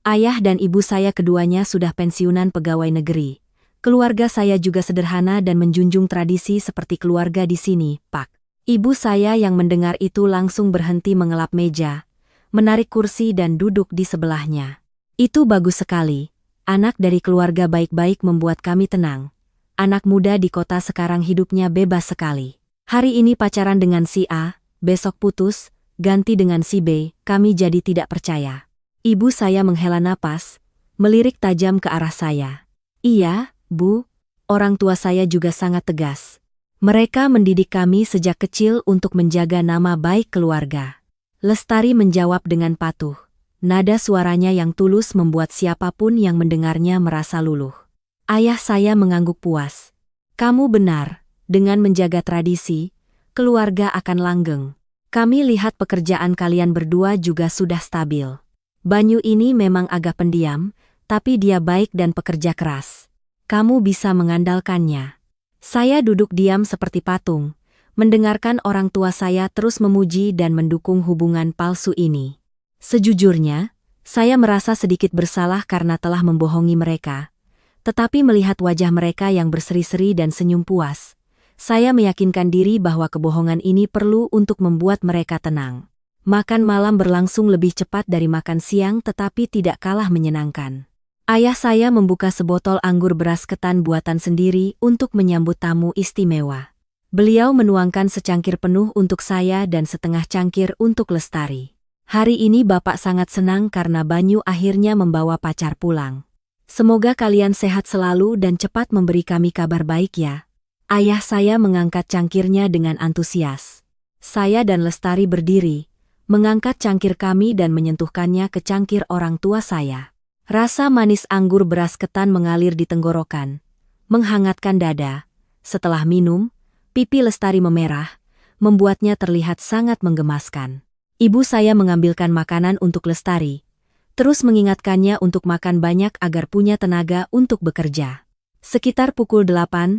Ayah dan ibu saya keduanya sudah pensiunan pegawai negeri. Keluarga saya juga sederhana dan menjunjung tradisi seperti keluarga di sini, Pak." Ibu saya yang mendengar itu langsung berhenti mengelap meja, menarik kursi dan duduk di sebelahnya. "Itu bagus sekali. Anak dari keluarga baik-baik membuat kami tenang. Anak muda di kota sekarang hidupnya bebas sekali. Hari ini pacaran dengan si A, besok putus, ganti dengan si B, kami jadi tidak percaya." Ibu saya menghela napas, melirik tajam ke arah saya. "Iya, Bu, orang tua saya juga sangat tegas. Mereka mendidik kami sejak kecil untuk menjaga nama baik keluarga." Lestari menjawab dengan patuh. Nada suaranya yang tulus membuat siapapun yang mendengarnya merasa luluh. Ayah saya mengangguk puas. "Kamu benar, dengan menjaga tradisi, keluarga akan langgeng. Kami lihat pekerjaan kalian berdua juga sudah stabil. Banyu ini memang agak pendiam, tapi dia baik dan pekerja keras. Kamu bisa mengandalkannya." Saya duduk diam seperti patung, mendengarkan orang tua saya terus memuji dan mendukung hubungan palsu ini. Sejujurnya, saya merasa sedikit bersalah karena telah membohongi mereka. Tetapi melihat wajah mereka yang berseri-seri dan senyum puas, saya meyakinkan diri bahwa kebohongan ini perlu untuk membuat mereka tenang. Makan malam berlangsung lebih cepat dari makan siang tetapi tidak kalah menyenangkan. Ayah saya membuka sebotol anggur beras ketan buatan sendiri untuk menyambut tamu istimewa. Beliau menuangkan secangkir penuh untuk saya dan setengah cangkir untuk Lestari. "Hari ini Bapak sangat senang karena Banyu akhirnya membawa pacar pulang. Semoga kalian sehat selalu dan cepat memberi kami kabar baik ya." Ayah saya mengangkat cangkirnya dengan antusias. Saya dan Lestari berdiri, mengangkat cangkir kami dan menyentuhkannya ke cangkir orang tua saya. Rasa manis anggur beras ketan mengalir di tenggorokan, menghangatkan dada. Setelah minum, pipi Lestari memerah, membuatnya terlihat sangat menggemaskan. Ibu saya mengambilkan makanan untuk Lestari, terus mengingatkannya untuk makan banyak agar punya tenaga untuk bekerja. Sekitar pukul 8.00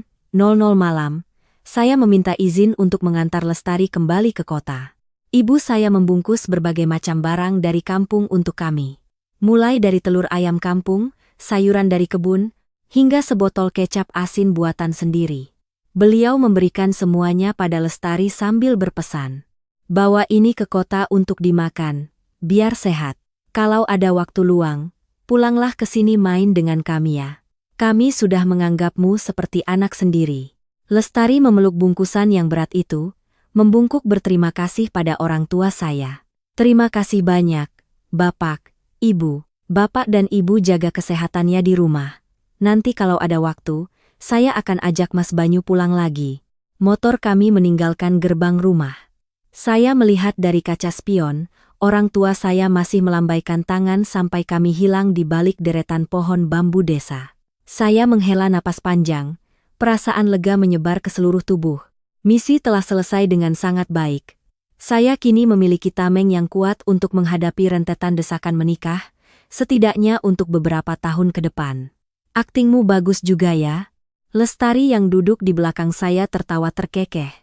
malam, saya meminta izin untuk mengantar Lestari kembali ke kota. Ibu saya membungkus berbagai macam barang dari kampung untuk kami. Mulai dari telur ayam kampung, sayuran dari kebun, hingga sebotol kecap asin buatan sendiri. Beliau memberikan semuanya pada Lestari sambil berpesan, "Bawa ini ke kota untuk dimakan, biar sehat. Kalau ada waktu luang, pulanglah ke sini main dengan kami ya. Kami sudah menganggapmu seperti anak sendiri." Lestari memeluk bungkusan yang berat itu, membungkuk berterima kasih pada orang tua saya. "Terima kasih banyak, Bapak, Ibu. Bapak dan Ibu jaga kesehatannya di rumah. Nanti kalau ada waktu, saya akan ajak Mas Banyu pulang lagi." Motor kami meninggalkan gerbang rumah. Saya melihat dari kaca spion, orang tua saya masih melambaikan tangan sampai kami hilang di balik deretan pohon bambu desa. Saya menghela napas panjang, perasaan lega menyebar ke seluruh tubuh. Misi telah selesai dengan sangat baik. Saya kini memiliki tameng yang kuat untuk menghadapi rentetan desakan menikah, setidaknya untuk beberapa tahun ke depan. "Aktingmu bagus juga ya." Lestari yang duduk di belakang saya tertawa terkekeh,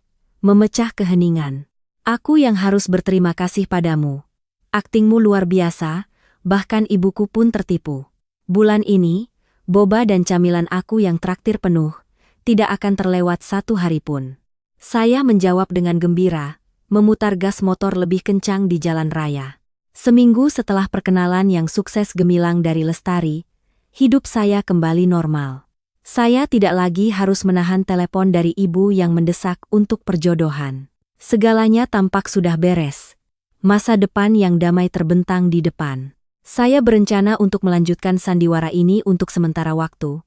memecah keheningan. "Aku yang harus berterima kasih padamu. Aktingmu luar biasa, bahkan ibuku pun tertipu. Bulan ini, boba dan camilan aku yang traktir penuh, tidak akan terlewat satu hari pun. Saya menjawab dengan gembira, memutar gas motor lebih kencang di jalan raya. Seminggu setelah perkenalan yang sukses gemilang dari Lestari, hidup saya kembali normal. Saya tidak lagi harus menahan telepon dari ibu yang mendesak untuk perjodohan. Segalanya tampak sudah beres. Masa depan yang damai terbentang di depan. Saya berencana untuk melanjutkan sandiwara ini untuk sementara waktu.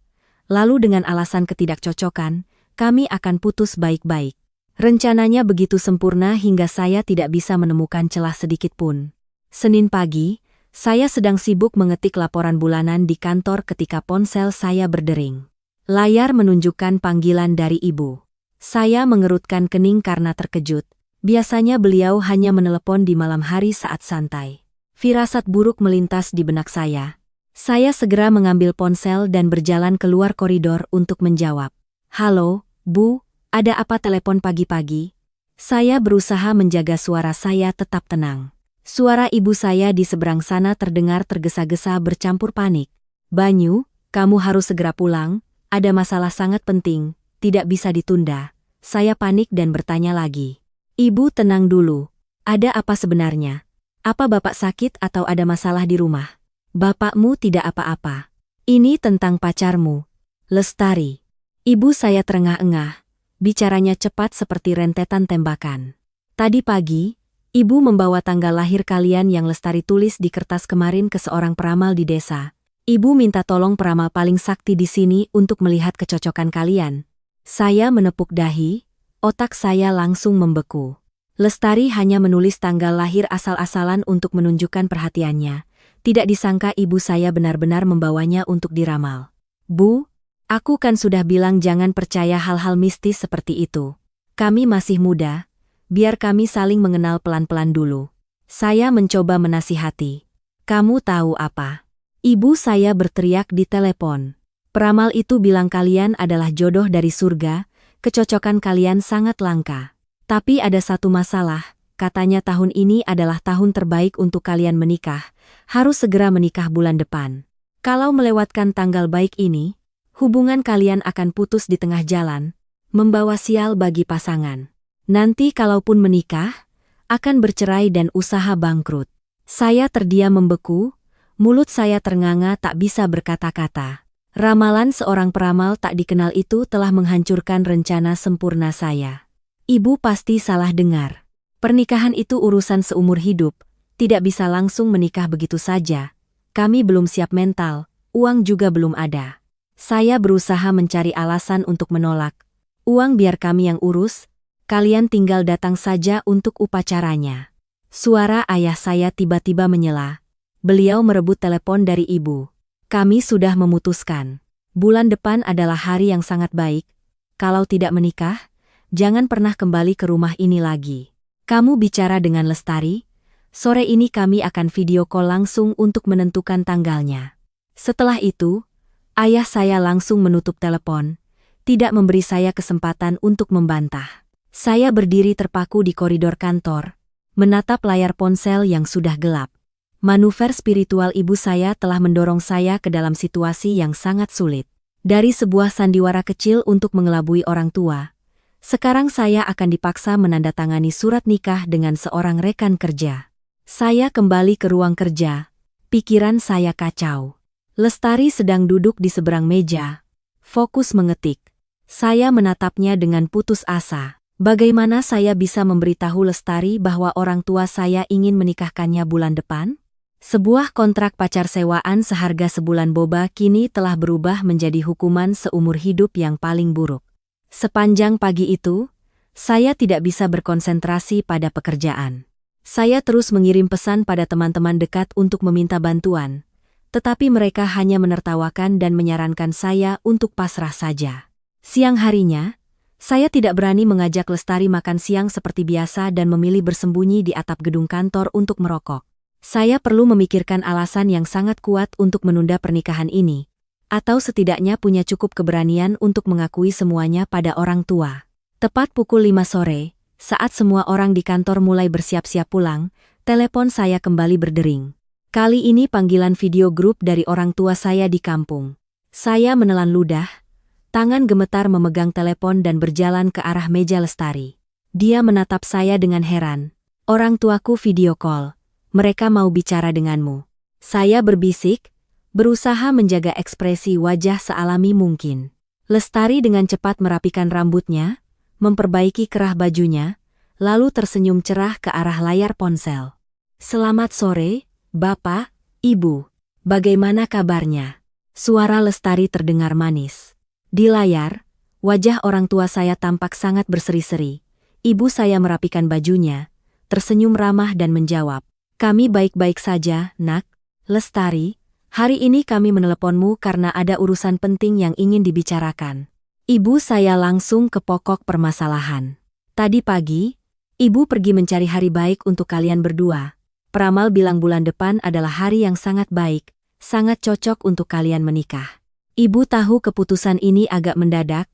Lalu dengan alasan ketidakcocokan, kami akan putus baik-baik. Rencananya begitu sempurna hingga saya tidak bisa menemukan celah sedikit pun. Senin pagi, saya sedang sibuk mengetik laporan bulanan di kantor ketika ponsel saya berdering. Layar menunjukkan panggilan dari ibu. Saya mengerutkan kening karena terkejut. Biasanya beliau hanya menelepon di malam hari saat santai. Firasat buruk melintas di benak saya. Saya segera mengambil ponsel dan berjalan keluar koridor untuk menjawab. Halo, Bu, ada apa telepon pagi-pagi? Saya berusaha menjaga suara saya tetap tenang. Suara ibu saya di seberang sana terdengar tergesa-gesa bercampur panik. Banyu, kamu harus segera pulang, ada masalah sangat penting, tidak bisa ditunda. Saya panik dan bertanya lagi. Ibu tenang dulu, ada apa sebenarnya? Apa bapak sakit atau ada masalah di rumah? Bapakmu tidak apa-apa. Ini tentang pacarmu, Lestari. Ibu saya terengah-engah, bicaranya cepat seperti rentetan tembakan. Tadi pagi, ibu membawa tanggal lahir kalian yang Lestari tulis di kertas kemarin ke seorang peramal di desa. Ibu minta tolong peramal paling sakti di sini untuk melihat kecocokan kalian. Saya menepuk dahi, otak saya langsung membeku. Lestari hanya menulis tanggal lahir asal-asalan untuk menunjukkan perhatiannya. Tidak disangka ibu saya benar-benar membawanya untuk diramal. Bu, aku kan sudah bilang jangan percaya hal-hal mistis seperti itu. Kami masih muda, biar kami saling mengenal pelan-pelan dulu. Saya mencoba menasihati. Kamu tahu apa? Ibu saya berteriak di telepon. Peramal itu bilang kalian adalah jodoh dari surga, kecocokan kalian sangat langka. Tapi ada satu masalah, katanya tahun ini adalah tahun terbaik untuk kalian menikah, harus segera menikah bulan depan. Kalau melewatkan tanggal baik ini, hubungan kalian akan putus di tengah jalan, membawa sial bagi pasangan. Nanti kalaupun menikah, akan bercerai dan usaha bangkrut. Saya terdiam membeku, mulut saya ternganga tak bisa berkata-kata. Ramalan seorang peramal tak dikenal itu telah menghancurkan rencana sempurna saya. Ibu pasti salah dengar. Pernikahan itu urusan seumur hidup, tidak bisa langsung menikah begitu saja. Kami belum siap mental, uang juga belum ada. Saya berusaha mencari alasan untuk menolak. Uang biar kami yang urus, kalian tinggal datang saja untuk upacaranya. Suara ayah saya tiba-tiba menyela. Beliau merebut telepon dari ibu. Kami sudah memutuskan. Bulan depan adalah hari yang sangat baik. Kalau tidak menikah, jangan pernah kembali ke rumah ini lagi. Kamu bicara dengan Lestari? Sore ini kami akan video call langsung untuk menentukan tanggalnya. Setelah itu, ayah saya langsung menutup telepon, tidak memberi saya kesempatan untuk membantah. Saya berdiri terpaku di koridor kantor, menatap layar ponsel yang sudah gelap. Manuver spiritual ibu saya telah mendorong saya ke dalam situasi yang sangat sulit. Dari sebuah sandiwara kecil untuk mengelabui orang tua, sekarang saya akan dipaksa menandatangani surat nikah dengan seorang rekan kerja. Saya kembali ke ruang kerja, pikiran saya kacau. Lestari sedang duduk di seberang meja, fokus mengetik. Saya menatapnya dengan putus asa. Bagaimana saya bisa memberitahu Lestari bahwa orang tua saya ingin menikahkannya bulan depan? Sebuah kontrak pacar sewaan seharga sebulan boba kini telah berubah menjadi hukuman seumur hidup yang paling buruk. Sepanjang pagi itu, saya tidak bisa berkonsentrasi pada pekerjaan. Saya terus mengirim pesan pada teman-teman dekat untuk meminta bantuan, tetapi mereka hanya menertawakan dan menyarankan saya untuk pasrah saja. Siang harinya, saya tidak berani mengajak Lestari makan siang seperti biasa dan memilih bersembunyi di atap gedung kantor untuk merokok. Saya perlu memikirkan alasan yang sangat kuat untuk menunda pernikahan ini, atau setidaknya punya cukup keberanian untuk mengakui semuanya pada orang tua. Tepat pukul 5 sore, saat semua orang di kantor mulai bersiap-siap pulang, telepon saya kembali berdering. Kali ini panggilan video grup dari orang tua saya di kampung. Saya menelan ludah, tangan gemetar memegang telepon dan berjalan ke arah meja Lestari. Dia menatap saya dengan heran. Orang tuaku video call. Mereka mau bicara denganmu. Saya berbisik, berusaha menjaga ekspresi wajah sealami mungkin. Lestari dengan cepat merapikan rambutnya, memperbaiki kerah bajunya, lalu tersenyum cerah ke arah layar ponsel. Selamat sore, Bapak, Ibu. Bagaimana kabarnya? Suara Lestari terdengar manis. Di layar, wajah orang tua saya tampak sangat berseri-seri. Ibu saya merapikan bajunya, tersenyum ramah dan menjawab, "Kami baik-baik saja, Nak. Lestari, hari ini kami meneleponmu karena ada urusan penting yang ingin dibicarakan." Ibu saya langsung ke pokok permasalahan. Tadi pagi, Ibu pergi mencari hari baik untuk kalian berdua. Peramal bilang bulan depan adalah hari yang sangat baik, sangat cocok untuk kalian menikah. Ibu tahu keputusan ini agak mendadak,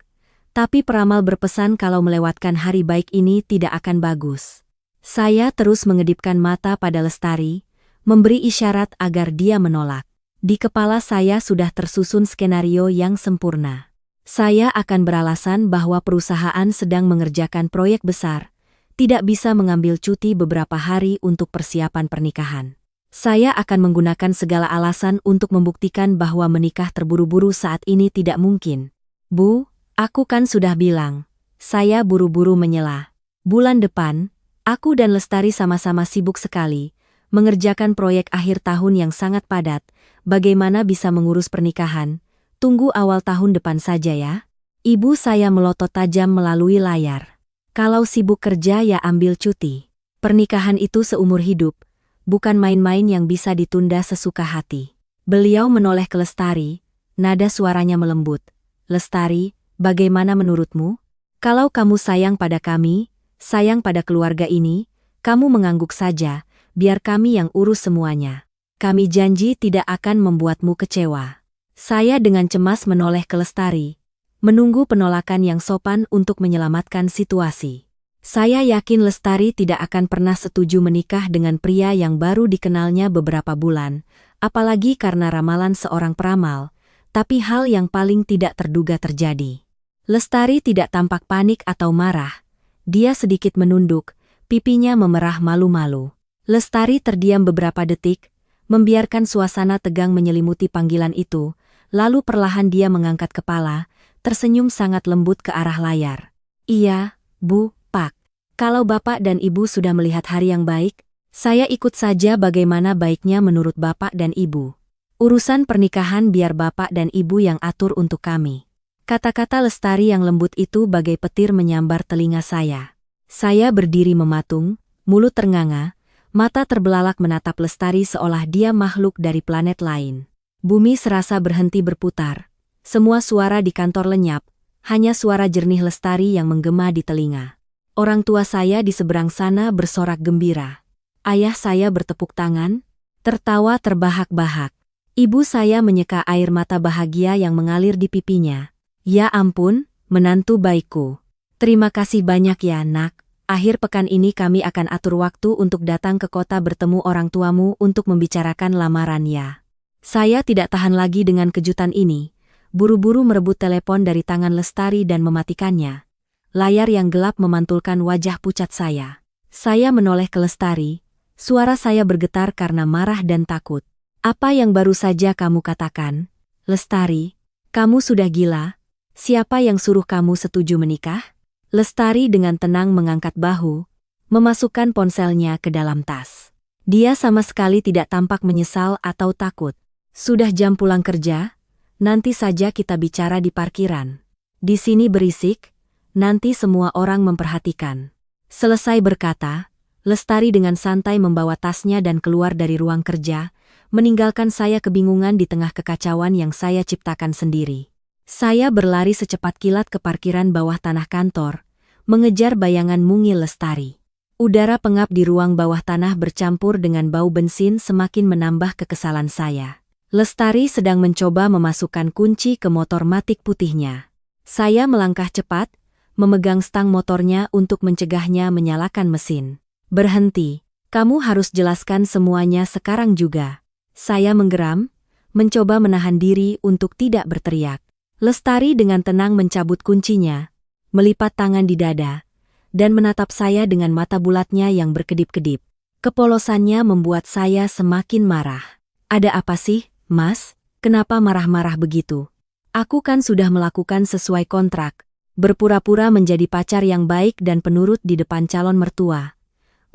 tapi peramal berpesan kalau melewatkan hari baik ini tidak akan bagus. Saya terus mengedipkan mata pada Lestari, memberi isyarat agar dia menolak. Di kepala saya sudah tersusun skenario yang sempurna. Saya akan beralasan bahwa perusahaan sedang mengerjakan proyek besar, tidak bisa mengambil cuti beberapa hari untuk persiapan pernikahan. Saya akan menggunakan segala alasan untuk membuktikan bahwa menikah terburu-buru saat ini tidak mungkin. Bu, aku kan sudah bilang. Saya buru-buru menyela. Bulan depan, aku dan Lestari sama-sama sibuk sekali, mengerjakan proyek akhir tahun yang sangat padat. Bagaimana bisa mengurus pernikahan? Tunggu awal tahun depan saja ya. Ibu saya melotot tajam melalui layar. Kalau sibuk kerja ya ambil cuti. Pernikahan itu seumur hidup, bukan main-main yang bisa ditunda sesuka hati. Beliau menoleh ke Lestari, nada suaranya melembut. Lestari, bagaimana menurutmu? Kalau kamu sayang pada kami, sayang pada keluarga ini, kamu mengangguk saja, biar kami yang urus semuanya. Kami janji tidak akan membuatmu kecewa. Saya dengan cemas menoleh ke Lestari, menunggu penolakan yang sopan untuk menyelamatkan situasi. Saya yakin Lestari tidak akan pernah setuju menikah dengan pria yang baru dikenalnya beberapa bulan, apalagi karena ramalan seorang peramal, tapi hal yang paling tidak terduga terjadi. Lestari tidak tampak panik atau marah. Dia sedikit menunduk, pipinya memerah malu-malu. Lestari terdiam beberapa detik, membiarkan suasana tegang menyelimuti panggilan itu, lalu perlahan dia mengangkat kepala, tersenyum sangat lembut ke arah layar. Iya, Bu, Pak. Kalau Bapak dan Ibu sudah melihat hari yang baik, saya ikut saja bagaimana baiknya menurut Bapak dan Ibu. Urusan pernikahan biar Bapak dan Ibu yang atur untuk kami. Kata-kata Lestari yang lembut itu bagai petir menyambar telinga saya. Saya berdiri mematung, mulut ternganga, mata terbelalak menatap Lestari seolah dia makhluk dari planet lain. Bumi serasa berhenti berputar. Semua suara di kantor lenyap, hanya suara jernih Lestari yang menggema di telinga. Orang tua saya di seberang sana bersorak gembira. Ayah saya bertepuk tangan, tertawa terbahak-bahak. Ibu saya menyeka air mata bahagia yang mengalir di pipinya. Ya ampun, menantu baikku. Terima kasih banyak ya, Nak. Akhir pekan ini kami akan atur waktu untuk datang ke kota bertemu orang tuamu untuk membicarakan lamaran ya. Saya tidak tahan lagi dengan kejutan ini. Buru-buru merebut telepon dari tangan Lestari dan mematikannya. Layar yang gelap memantulkan wajah pucat saya. Saya menoleh ke Lestari. Suara saya bergetar karena marah dan takut. Apa yang baru saja kamu katakan? Lestari, kamu sudah gila? Siapa yang suruh kamu setuju menikah? Lestari dengan tenang mengangkat bahu, memasukkan ponselnya ke dalam tas. Dia sama sekali tidak tampak menyesal atau takut. Sudah jam pulang kerja? Nanti saja kita bicara di parkiran. Di sini berisik, nanti semua orang memperhatikan. Selesai berkata, Lestari dengan santai membawa tasnya dan keluar dari ruang kerja, meninggalkan saya kebingungan di tengah kekacauan yang saya ciptakan sendiri. Saya berlari secepat kilat ke parkiran bawah tanah kantor, mengejar bayangan mungil Lestari. Udara pengap di ruang bawah tanah bercampur dengan bau bensin semakin menambah kekesalan saya. Lestari sedang mencoba memasukkan kunci ke motor matic putihnya. Saya melangkah cepat, memegang stang motornya untuk mencegahnya menyalakan mesin. Berhenti, kamu harus jelaskan semuanya sekarang juga. Saya menggeram, mencoba menahan diri untuk tidak berteriak. Lestari dengan tenang mencabut kuncinya, melipat tangan di dada, dan menatap saya dengan mata bulatnya yang berkedip-kedip. Kepolosannya membuat saya semakin marah. Ada apa sih, Mas? Kenapa marah-marah begitu? Aku kan sudah melakukan sesuai kontrak, berpura-pura menjadi pacar yang baik dan penurut di depan calon mertua.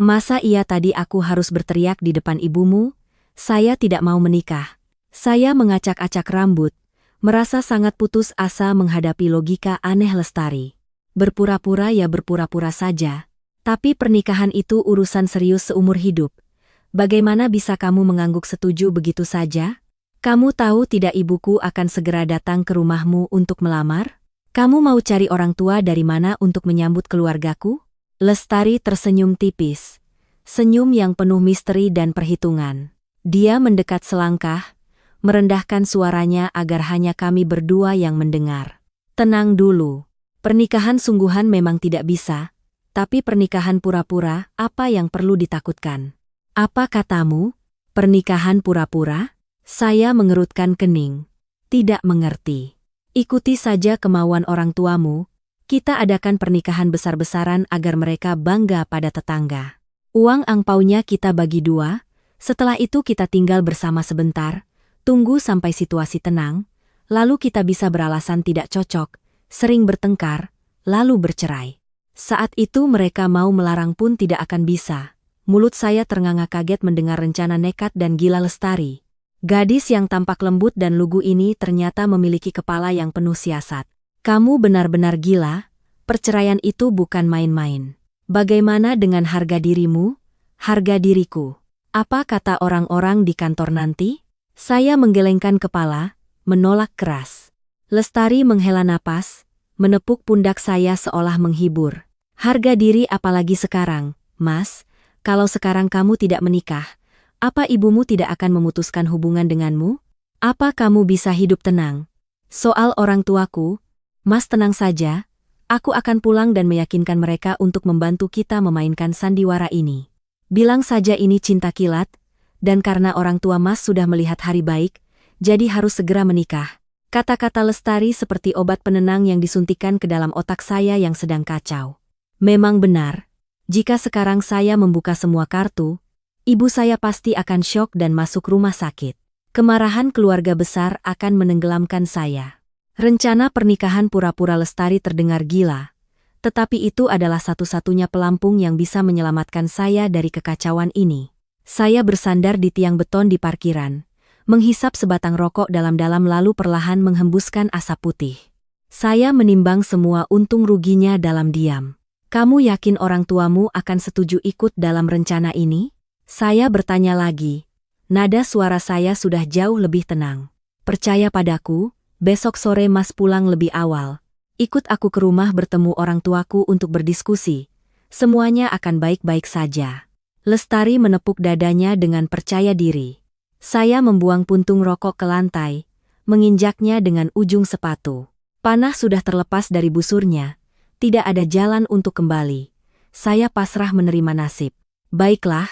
Masa iya tadi aku harus berteriak di depan ibumu? Saya tidak mau menikah. Saya mengacak-acak rambut, merasa sangat putus asa menghadapi logika aneh Lestari. Berpura-pura ya berpura-pura saja. Tapi pernikahan itu urusan serius seumur hidup. Bagaimana bisa kamu mengangguk setuju begitu saja? Kamu tahu tidak ibuku akan segera datang ke rumahmu untuk melamar? Kamu mau cari orang tua dari mana untuk menyambut keluargaku? Lestari tersenyum tipis. Senyum yang penuh misteri dan perhitungan. Dia mendekat selangkah, merendahkan suaranya agar hanya kami berdua yang mendengar. Tenang dulu. Pernikahan sungguhan memang tidak bisa, tapi pernikahan pura-pura, apa yang perlu ditakutkan? Apa katamu? Pernikahan pura-pura? Saya mengerutkan kening. Tidak mengerti. Ikuti saja kemauan orang tuamu. Kita adakan pernikahan besar-besaran agar mereka bangga pada tetangga. Uang angpaunya kita bagi 2, setelah itu kita tinggal bersama sebentar, tunggu sampai situasi tenang, lalu kita bisa beralasan tidak cocok, sering bertengkar, lalu bercerai. Saat itu mereka mau melarang pun tidak akan bisa. Mulut saya ternganga kaget mendengar rencana nekat dan gila Lestari. Gadis yang tampak lembut dan lugu ini ternyata memiliki kepala yang penuh siasat. Kamu benar-benar gila, perceraian itu bukan main-main. Bagaimana dengan harga dirimu? Harga diriku. Apa kata orang-orang di kantor nanti? Saya menggelengkan kepala, menolak keras. Lestari menghela napas, menepuk pundak saya seolah menghibur. Harga diri apalagi sekarang, Mas, kalau sekarang kamu tidak menikah, apa ibumu tidak akan memutuskan hubungan denganmu? Apa kamu bisa hidup tenang? Soal orang tuaku, Mas tenang saja, aku akan pulang dan meyakinkan mereka untuk membantu kita memainkan sandiwara ini. Bilang saja ini cinta kilat, dan karena orang tua Mas sudah melihat hari baik, jadi harus segera menikah. Kata-kata Lestari seperti obat penenang yang disuntikan ke dalam otak saya yang sedang kacau. Memang benar, jika sekarang saya membuka semua kartu, ibu saya pasti akan syok dan masuk rumah sakit. Kemarahan keluarga besar akan menenggelamkan saya. Rencana pernikahan pura-pura Lestari terdengar gila, tetapi itu adalah satu-satunya pelampung yang bisa menyelamatkan saya dari kekacauan ini. Saya bersandar di tiang beton di parkiran, menghisap sebatang rokok dalam-dalam lalu perlahan menghembuskan asap putih. Saya menimbang semua untung ruginya dalam diam. Kamu yakin orang tuamu akan setuju ikut dalam rencana ini? Saya bertanya lagi. Nada suara saya sudah jauh lebih tenang. Percaya padaku, besok sore Mas pulang lebih awal. Ikut aku ke rumah bertemu orang tuaku untuk berdiskusi. Semuanya akan baik-baik saja. Lestari menepuk dadanya dengan percaya diri. Saya membuang puntung rokok ke lantai, menginjaknya dengan ujung sepatu. Panah sudah terlepas dari busurnya. Tidak ada jalan untuk kembali. Saya pasrah menerima nasib. Baiklah,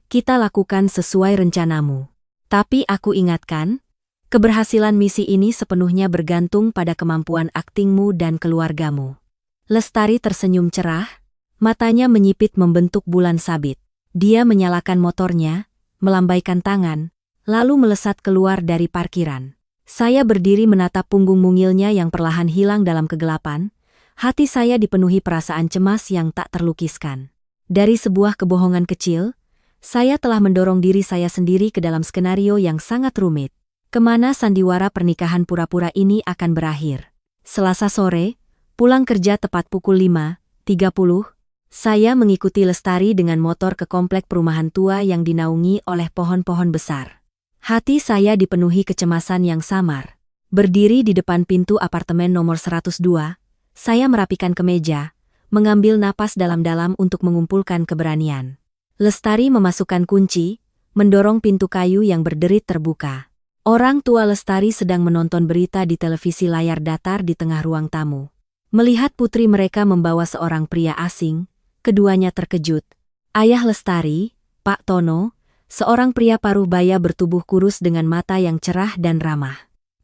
kita lakukan sesuai rencanamu. Tapi aku ingatkan, keberhasilan misi ini sepenuhnya bergantung pada kemampuan aktingmu dan keluargamu. Lestari tersenyum cerah, matanya menyipit membentuk bulan sabit. Dia menyalakan motornya, melambaikan tangan, lalu melesat keluar dari parkiran. Saya berdiri menatap punggung mungilnya yang perlahan hilang dalam kegelapan. Hati saya dipenuhi perasaan cemas yang tak terlukiskan. Dari sebuah kebohongan kecil, saya telah mendorong diri saya sendiri ke dalam skenario yang sangat rumit. Kemana sandiwara pernikahan pura-pura ini akan berakhir? Selasa sore, pulang kerja tepat pukul 5:30, saya mengikuti Lestari dengan motor ke komplek perumahan tua yang dinaungi oleh pohon-pohon besar. Hati saya dipenuhi kecemasan yang samar. Berdiri di depan pintu apartemen nomor 102, saya merapikan kemeja, mengambil napas dalam-dalam untuk mengumpulkan keberanian. Lestari memasukkan kunci, mendorong pintu kayu yang berderit terbuka. Orang tua Lestari sedang menonton berita di televisi layar datar di tengah ruang tamu. Melihat putri mereka membawa seorang pria asing, keduanya terkejut. Ayah Lestari, Pak Tono, seorang pria paruh baya bertubuh kurus dengan mata yang cerah dan ramah.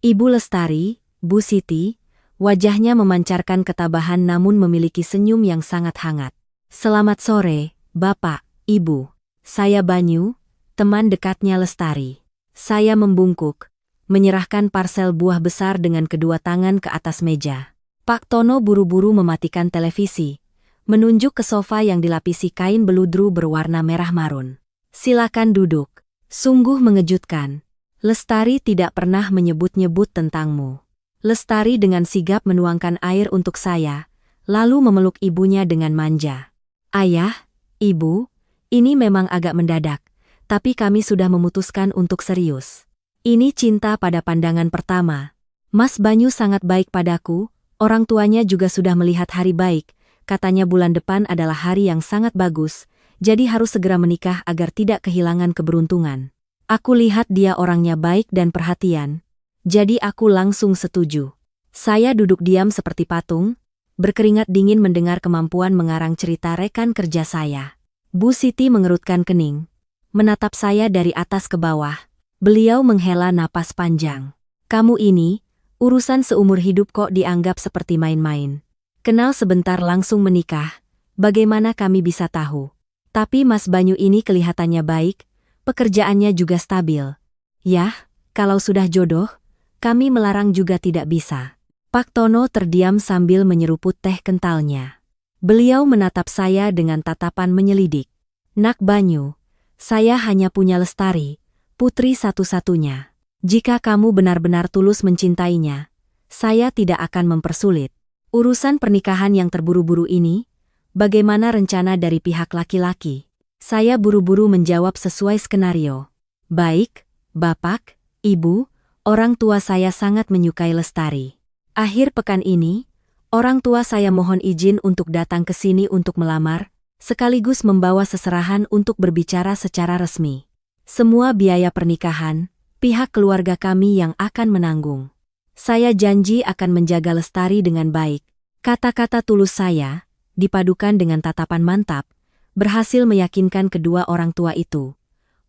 Ibu Lestari, Bu Siti, wajahnya memancarkan ketabahan namun memiliki senyum yang sangat hangat. "Selamat sore, Bapak, Ibu. Saya Banyu, teman dekatnya Lestari." Saya membungkuk, menyerahkan parsel buah besar dengan kedua tangan ke atas meja. Pak Tono buru-buru mematikan televisi, menunjuk ke sofa yang dilapisi kain beludru berwarna merah marun. "Silakan duduk." "Sungguh mengejutkan. Lestari tidak pernah menyebut-nyebut tentangmu." Lestari dengan sigap menuangkan air untuk saya, lalu memeluk ibunya dengan manja. "Ayah, Ibu, ini memang agak mendadak, tapi kami sudah memutuskan untuk serius. Ini cinta pada pandangan pertama. Mas Banyu sangat baik padaku, orang tuanya juga sudah melihat hari baik, katanya bulan depan adalah hari yang sangat bagus, jadi harus segera menikah agar tidak kehilangan keberuntungan. Aku lihat dia orangnya baik dan perhatian, jadi aku langsung setuju." Saya duduk diam seperti patung, berkeringat dingin mendengar kemampuan mengarang cerita rekan kerja saya. Bu Siti mengerutkan kening, menatap saya dari atas ke bawah. Beliau menghela napas panjang. "Kamu ini, urusan seumur hidup kok dianggap seperti main-main. Kenal sebentar langsung menikah, bagaimana kami bisa tahu? Tapi Mas Banyu ini kelihatannya baik, pekerjaannya juga stabil. Yah, kalau sudah jodoh, kami melarang juga tidak bisa." Pak Tono terdiam sambil menyeruput teh kentalnya. Beliau menatap saya dengan tatapan menyelidik. "Nak Banyu, saya hanya punya Lestari, putri satu-satunya. Jika kamu benar-benar tulus mencintainya, saya tidak akan mempersulit. Urusan pernikahan yang terburu-buru ini, bagaimana rencana dari pihak laki-laki?" Saya buru-buru menjawab sesuai skenario. "Baik, Bapak, Ibu, orang tua saya sangat menyukai Lestari. Akhir pekan ini, orang tua saya mohon izin untuk datang ke sini untuk melamar, sekaligus membawa seserahan untuk berbicara secara resmi. Semua biaya pernikahan, pihak keluarga kami yang akan menanggung. Saya janji akan menjaga Lestari dengan baik." Kata-kata tulus saya, dipadukan dengan tatapan mantap, berhasil meyakinkan kedua orang tua itu.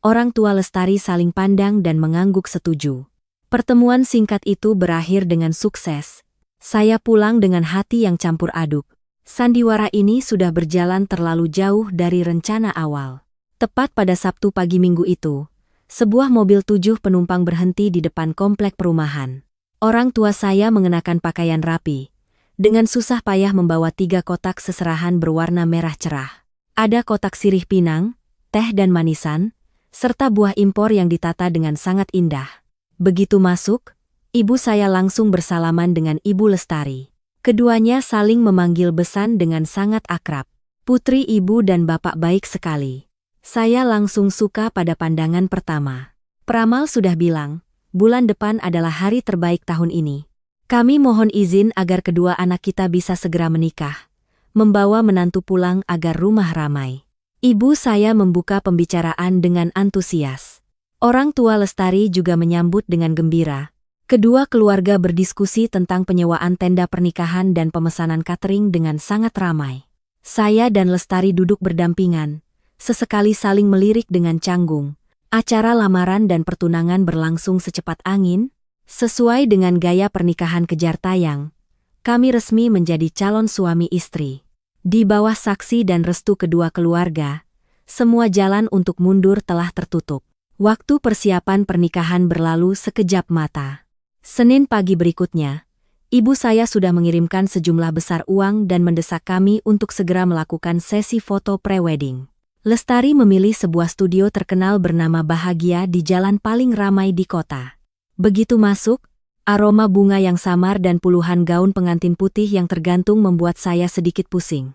Orang tua Lestari saling pandang dan mengangguk setuju. Pertemuan singkat itu berakhir dengan sukses. Saya pulang dengan hati yang campur aduk. Sandiwara ini sudah berjalan terlalu jauh dari rencana awal. Tepat pada Sabtu pagi minggu itu, sebuah mobil 7 penumpang berhenti di depan komplek perumahan. Orang tua saya mengenakan pakaian rapi, dengan susah payah membawa 3 kotak seserahan berwarna merah cerah. Ada kotak sirih pinang, teh dan manisan, serta buah impor yang ditata dengan sangat indah. Begitu masuk, ibu saya langsung bersalaman dengan Ibu Lestari. Keduanya saling memanggil besan dengan sangat akrab. "Putri Ibu dan Bapak baik sekali." Saya langsung suka pada pandangan pertama. Peramal sudah bilang, bulan depan adalah hari terbaik tahun ini. Kami mohon izin agar kedua anak kita bisa segera menikah, membawa menantu pulang agar rumah ramai. Ibu saya membuka pembicaraan dengan antusias. Orang tua Lestari juga menyambut dengan gembira. Kedua keluarga berdiskusi tentang penyewaan tenda pernikahan dan pemesanan catering dengan sangat ramai. Saya dan Lestari duduk berdampingan, sesekali saling melirik dengan canggung. Acara lamaran dan pertunangan berlangsung secepat angin, sesuai dengan gaya pernikahan kejar tayang. Kami resmi menjadi calon suami istri. Di bawah saksi dan restu kedua keluarga, semua jalan untuk mundur telah tertutup. Waktu persiapan pernikahan berlalu sekejap mata. Senin pagi berikutnya, ibu saya sudah mengirimkan sejumlah besar uang dan mendesak kami untuk segera melakukan sesi foto pre-wedding. Lestari memilih sebuah studio terkenal bernama Bahagia di jalan paling ramai di kota. Begitu masuk, aroma bunga yang samar dan puluhan gaun pengantin putih yang tergantung membuat saya sedikit pusing.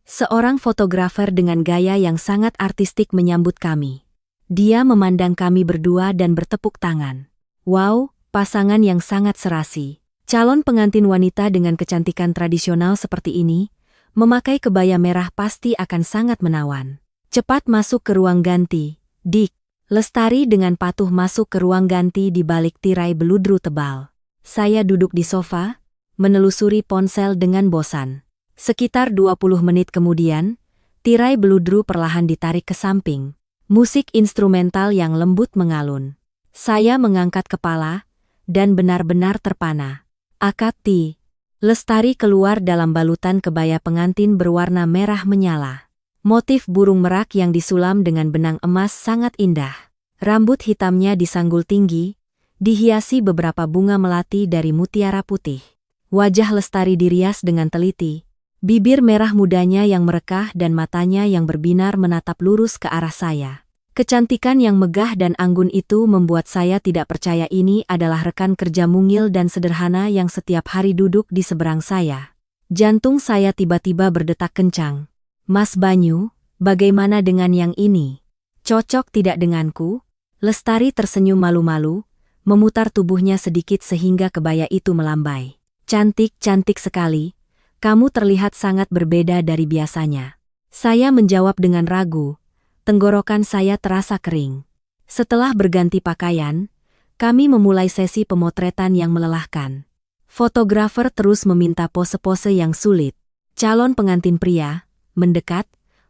Seorang fotografer dengan gaya yang sangat artistik menyambut kami. Dia memandang kami berdua dan bertepuk tangan. Wow, pasangan yang sangat serasi. Calon pengantin wanita dengan kecantikan tradisional seperti ini, memakai kebaya merah pasti akan sangat menawan. "Cepat masuk ke ruang ganti, Dik." Lestari dengan patuh masuk ke ruang ganti di balik tirai beludru tebal. Saya duduk di sofa, menelusuri ponsel dengan bosan. Sekitar 20 menit kemudian, tirai beludru perlahan ditarik ke samping. Musik instrumental yang lembut mengalun. Saya mengangkat kepala, dan benar-benar terpana. Akati. Lestari keluar dalam balutan kebaya pengantin berwarna merah menyala. Motif burung merak yang disulam dengan benang emas sangat indah. Rambut hitamnya disanggul tinggi, dihiasi beberapa bunga melati dari mutiara putih. Wajah Lestari dirias dengan teliti. Bibir merah mudanya yang merekah dan matanya yang berbinar menatap lurus ke arah saya. Kecantikan yang megah dan anggun itu membuat saya tidak percaya ini adalah rekan kerja mungil dan sederhana yang setiap hari duduk di seberang saya. Jantung saya tiba-tiba berdetak kencang. Mas Banyu, bagaimana dengan yang ini? Cocok tidak denganku? Lestari tersenyum malu-malu, memutar tubuhnya sedikit sehingga kebaya itu melambai. Cantik, cantik sekali. Kamu terlihat sangat berbeda dari biasanya. Saya menjawab dengan ragu. Tenggorokan saya terasa kering. Setelah berganti pakaian, kami memulai sesi pemotretan yang melelahkan. Fotografer terus meminta pose-pose yang sulit. Calon pengantin pria mendekat,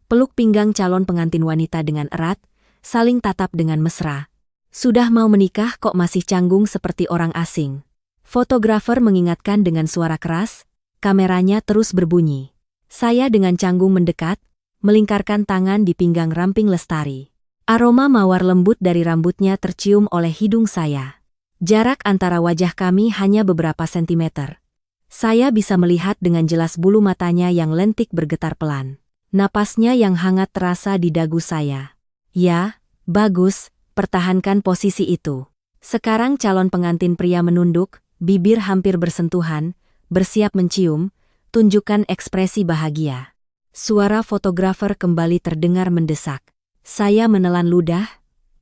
peluk pinggang calon pengantin wanita dengan erat, saling tatap dengan mesra. Sudah mau menikah kok masih canggung seperti orang asing. Fotografer mengingatkan dengan suara keras, kameranya terus berbunyi. Saya dengan canggung mendekat, melingkarkan tangan di pinggang ramping Lestari. Aroma mawar lembut dari rambutnya tercium oleh hidung saya. Jarak antara wajah kami hanya beberapa sentimeter. Saya bisa melihat dengan jelas bulu matanya yang lentik bergetar pelan. Napasnya yang hangat terasa di dagu saya. Ya, bagus, pertahankan posisi itu. Sekarang calon pengantin pria menunduk, bibir hampir bersentuhan, bersiap mencium, tunjukkan ekspresi bahagia. Suara fotografer kembali terdengar mendesak. Saya menelan ludah,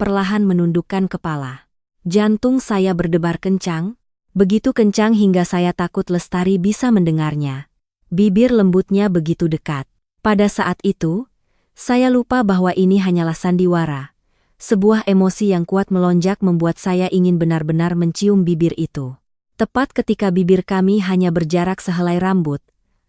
perlahan menundukkan kepala. Jantung saya berdebar kencang, begitu kencang hingga saya takut Lestari bisa mendengarnya. Bibir lembutnya begitu dekat. Pada saat itu, saya lupa bahwa ini hanyalah sandiwara. Sebuah emosi yang kuat melonjak membuat saya ingin benar-benar mencium bibir itu. Tepat ketika bibir kami hanya berjarak sehelai rambut,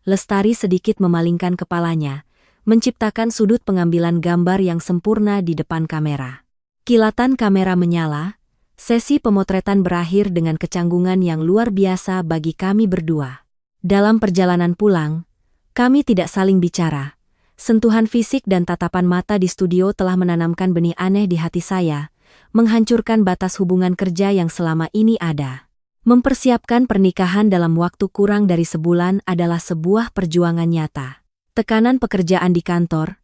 Lestari sedikit memalingkan kepalanya, menciptakan sudut pengambilan gambar yang sempurna di depan kamera. Kilatan kamera menyala, sesi pemotretan berakhir dengan kecanggungan yang luar biasa bagi kami berdua. Dalam perjalanan pulang, kami tidak saling bicara. Sentuhan fisik dan tatapan mata di studio telah menanamkan benih aneh di hati saya, menghancurkan batas hubungan kerja yang selama ini ada. Mempersiapkan pernikahan dalam waktu kurang dari sebulan adalah sebuah perjuangan nyata. Tekanan pekerjaan di kantor,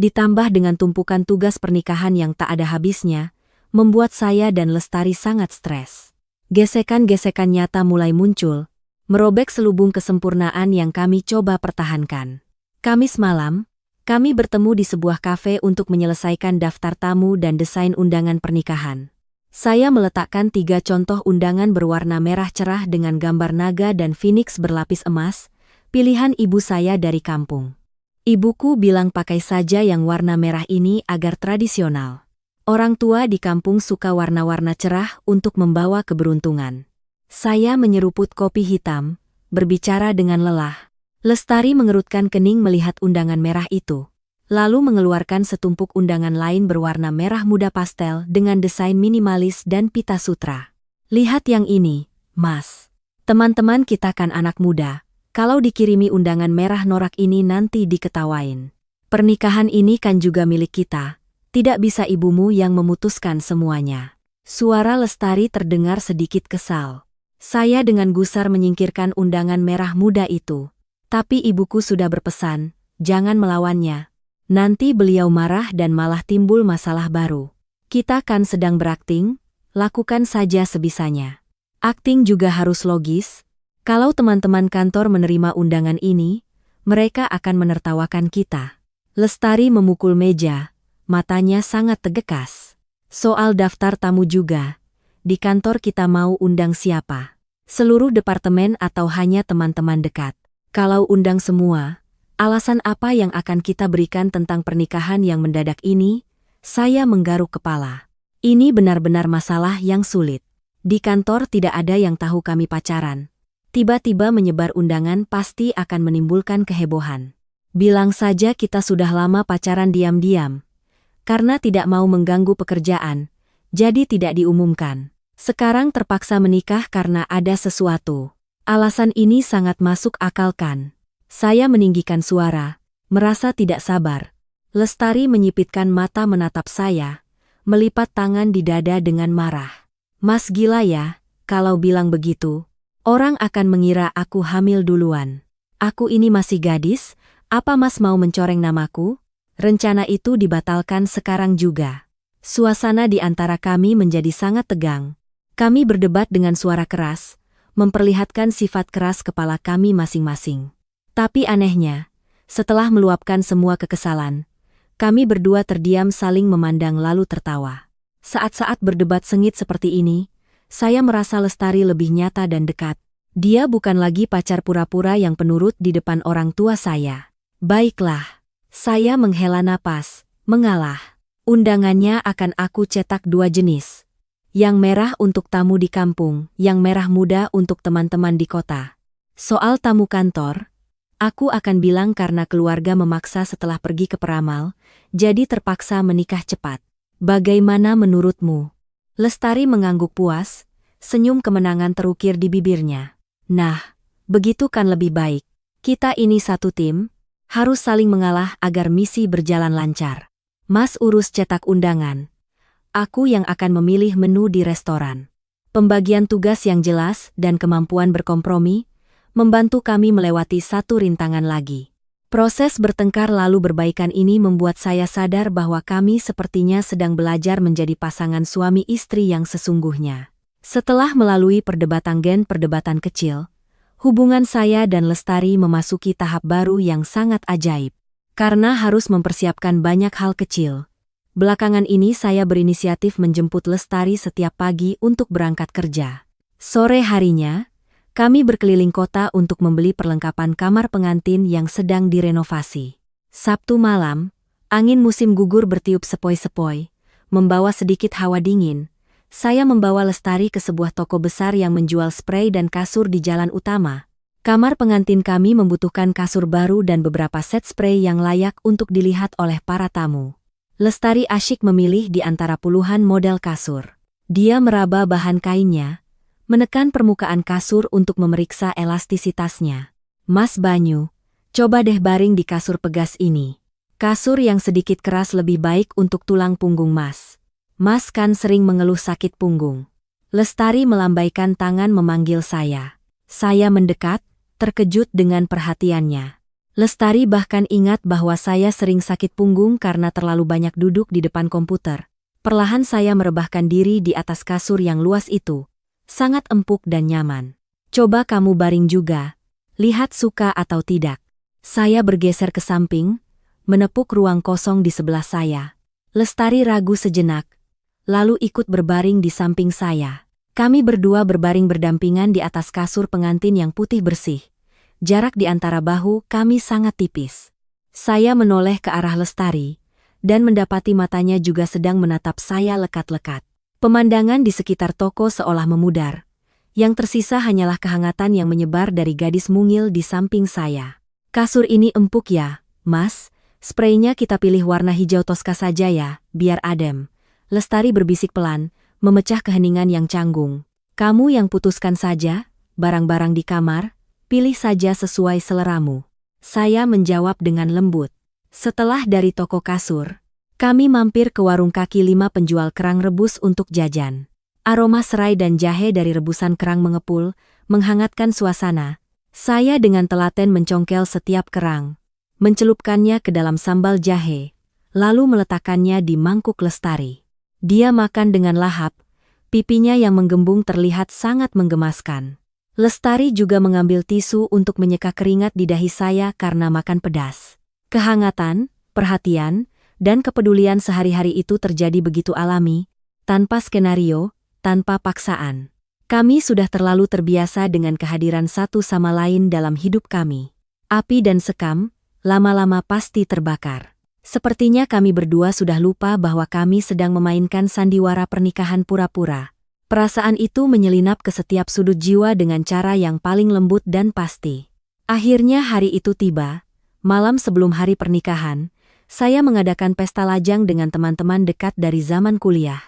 ditambah dengan tumpukan tugas pernikahan yang tak ada habisnya, membuat saya dan Lestari sangat stres. Gesekan-gesekan nyata mulai muncul, merobek selubung kesempurnaan yang kami coba pertahankan. Kamis malam, kami bertemu di sebuah kafe untuk menyelesaikan daftar tamu dan desain undangan pernikahan. Saya meletakkan 3 contoh undangan berwarna merah cerah dengan gambar naga dan phoenix berlapis emas, pilihan ibu saya dari kampung. Ibuku bilang pakai saja yang warna merah ini agar tradisional. Orang tua di kampung suka warna-warna cerah untuk membawa keberuntungan. Saya menyeruput kopi hitam, berbicara dengan lelah. Lestari mengerutkan kening melihat undangan merah itu. Lalu mengeluarkan setumpuk undangan lain berwarna merah muda pastel dengan desain minimalis dan pita sutra. Lihat yang ini, Mas. Teman-teman kita kan anak muda. Kalau dikirimi undangan merah norak ini nanti diketawain. Pernikahan ini kan juga milik kita. Tidak bisa ibumu yang memutuskan semuanya. Suara Lestari terdengar sedikit kesal. Saya dengan gusar menyingkirkan undangan merah muda itu. Tapi ibuku sudah berpesan, jangan melawannya. Nanti beliau marah dan malah timbul masalah baru. Kita kan sedang berakting, lakukan saja sebisanya. Akting juga harus logis. Kalau teman-teman kantor menerima undangan ini, mereka akan menertawakan kita. Lestari memukul meja, matanya sangat tegekas. Soal daftar tamu juga. Di kantor kita mau undang siapa? Seluruh departemen atau hanya teman-teman dekat? Kalau undang semua, alasan apa yang akan kita berikan tentang pernikahan yang mendadak ini? Saya menggaruk kepala. Ini benar-benar masalah yang sulit. Di kantor tidak ada yang tahu kami pacaran. Tiba-tiba menyebar undangan pasti akan menimbulkan kehebohan. Bilang saja kita sudah lama pacaran diam-diam. Karena tidak mau mengganggu pekerjaan, jadi tidak diumumkan. Sekarang terpaksa menikah karena ada sesuatu. Alasan ini sangat masuk akal kan? Saya meninggikan suara, merasa tidak sabar. Lestari menyipitkan mata menatap saya, melipat tangan di dada dengan marah. Mas gila ya, kalau bilang begitu. Orang akan mengira aku hamil duluan. Aku ini masih gadis, apa Mas mau mencoreng namaku? Rencana itu dibatalkan sekarang juga. Suasana di antara kami menjadi sangat tegang. Kami berdebat dengan suara keras, memperlihatkan sifat keras kepala kami masing-masing. Tapi anehnya, setelah meluapkan semua kekesalan, kami berdua terdiam saling memandang lalu tertawa. Saat-saat berdebat sengit seperti ini, saya merasa Lestari lebih nyata dan dekat. Dia bukan lagi pacar pura-pura yang penurut di depan orang tua saya. Baiklah, saya menghela napas, mengalah. Undangannya akan aku cetak 2 jenis. Yang merah untuk tamu di kampung, yang merah muda untuk teman-teman di kota. Soal tamu kantor, aku akan bilang karena keluarga memaksa setelah pergi ke peramal, jadi terpaksa menikah cepat. Bagaimana menurutmu? Lestari mengangguk puas, senyum kemenangan terukir di bibirnya. Nah, begitu kan lebih baik. Kita ini satu tim, harus saling mengalah agar misi berjalan lancar. Mas urus cetak undangan. Aku yang akan memilih menu di restoran. Pembagian tugas yang jelas dan kemampuan berkompromi, membantu kami melewati satu rintangan lagi. Proses bertengkar lalu berbaikan ini membuat saya sadar bahwa kami sepertinya sedang belajar menjadi pasangan suami istri yang sesungguhnya. Setelah melalui perdebatan kecil, hubungan saya dan Lestari memasuki tahap baru yang sangat ajaib. Karena harus mempersiapkan banyak hal kecil. Belakangan ini saya berinisiatif menjemput Lestari setiap pagi untuk berangkat kerja. Sore harinya, kami berkeliling kota untuk membeli perlengkapan kamar pengantin yang sedang direnovasi. Sabtu malam, angin musim gugur bertiup sepoi-sepoi, membawa sedikit hawa dingin. Saya membawa Lestari ke sebuah toko besar yang menjual spray dan kasur di jalan utama. Kamar pengantin kami membutuhkan kasur baru dan beberapa set spray yang layak untuk dilihat oleh para tamu. Lestari asyik memilih di antara puluhan model kasur. Dia meraba bahan kainnya, menekan permukaan kasur untuk memeriksa elastisitasnya. Mas Banyu, coba deh baring di kasur pegas ini. Kasur yang sedikit keras lebih baik untuk tulang punggung Mas. Mas kan sering mengeluh sakit punggung. Lestari melambaikan tangan memanggil saya. Saya mendekat, terkejut dengan perhatiannya. Lestari bahkan ingat bahwa saya sering sakit punggung karena terlalu banyak duduk di depan komputer. Perlahan saya merebahkan diri di atas kasur yang luas itu. Sangat empuk dan nyaman. Coba kamu baring juga. Lihat suka atau tidak. Saya bergeser ke samping, menepuk ruang kosong di sebelah saya. Lestari ragu sejenak, lalu ikut berbaring di samping saya. Kami berdua berbaring berdampingan di atas kasur pengantin yang putih bersih. Jarak di antara bahu kami sangat tipis. Saya menoleh ke arah Lestari, dan mendapati matanya juga sedang menatap saya lekat-lekat. Pemandangan di sekitar toko seolah memudar. Yang tersisa hanyalah kehangatan yang menyebar dari gadis mungil di samping saya. Kasur ini empuk ya, Mas. Spraynya kita pilih warna hijau toska saja ya, biar adem. Lestari berbisik pelan, memecah keheningan yang canggung. Kamu yang putuskan saja, barang-barang di kamar, pilih saja sesuai seleramu. Saya menjawab dengan lembut. Setelah dari toko kasur, kami mampir ke warung kaki 5 penjual kerang rebus untuk jajan. Aroma serai dan jahe dari rebusan kerang mengepul, menghangatkan suasana. Saya dengan telaten mencongkel setiap kerang, mencelupkannya ke dalam sambal jahe, lalu meletakkannya di mangkuk Lestari. Dia makan dengan lahap, pipinya yang menggembung terlihat sangat menggemaskan. Lestari juga mengambil tisu untuk menyeka keringat di dahi saya karena makan pedas. Kehangatan, perhatian, dan kepedulian sehari-hari itu terjadi begitu alami, tanpa skenario, tanpa paksaan. Kami sudah terlalu terbiasa dengan kehadiran satu sama lain dalam hidup kami. Api dan sekam, lama-lama pasti terbakar. Sepertinya kami berdua sudah lupa bahwa kami sedang memainkan sandiwara pernikahan pura-pura. Perasaan itu menyelinap ke setiap sudut jiwa dengan cara yang paling lembut dan pasti. Akhirnya hari itu tiba, malam sebelum hari pernikahan. Saya mengadakan pesta lajang dengan teman-teman dekat dari zaman kuliah.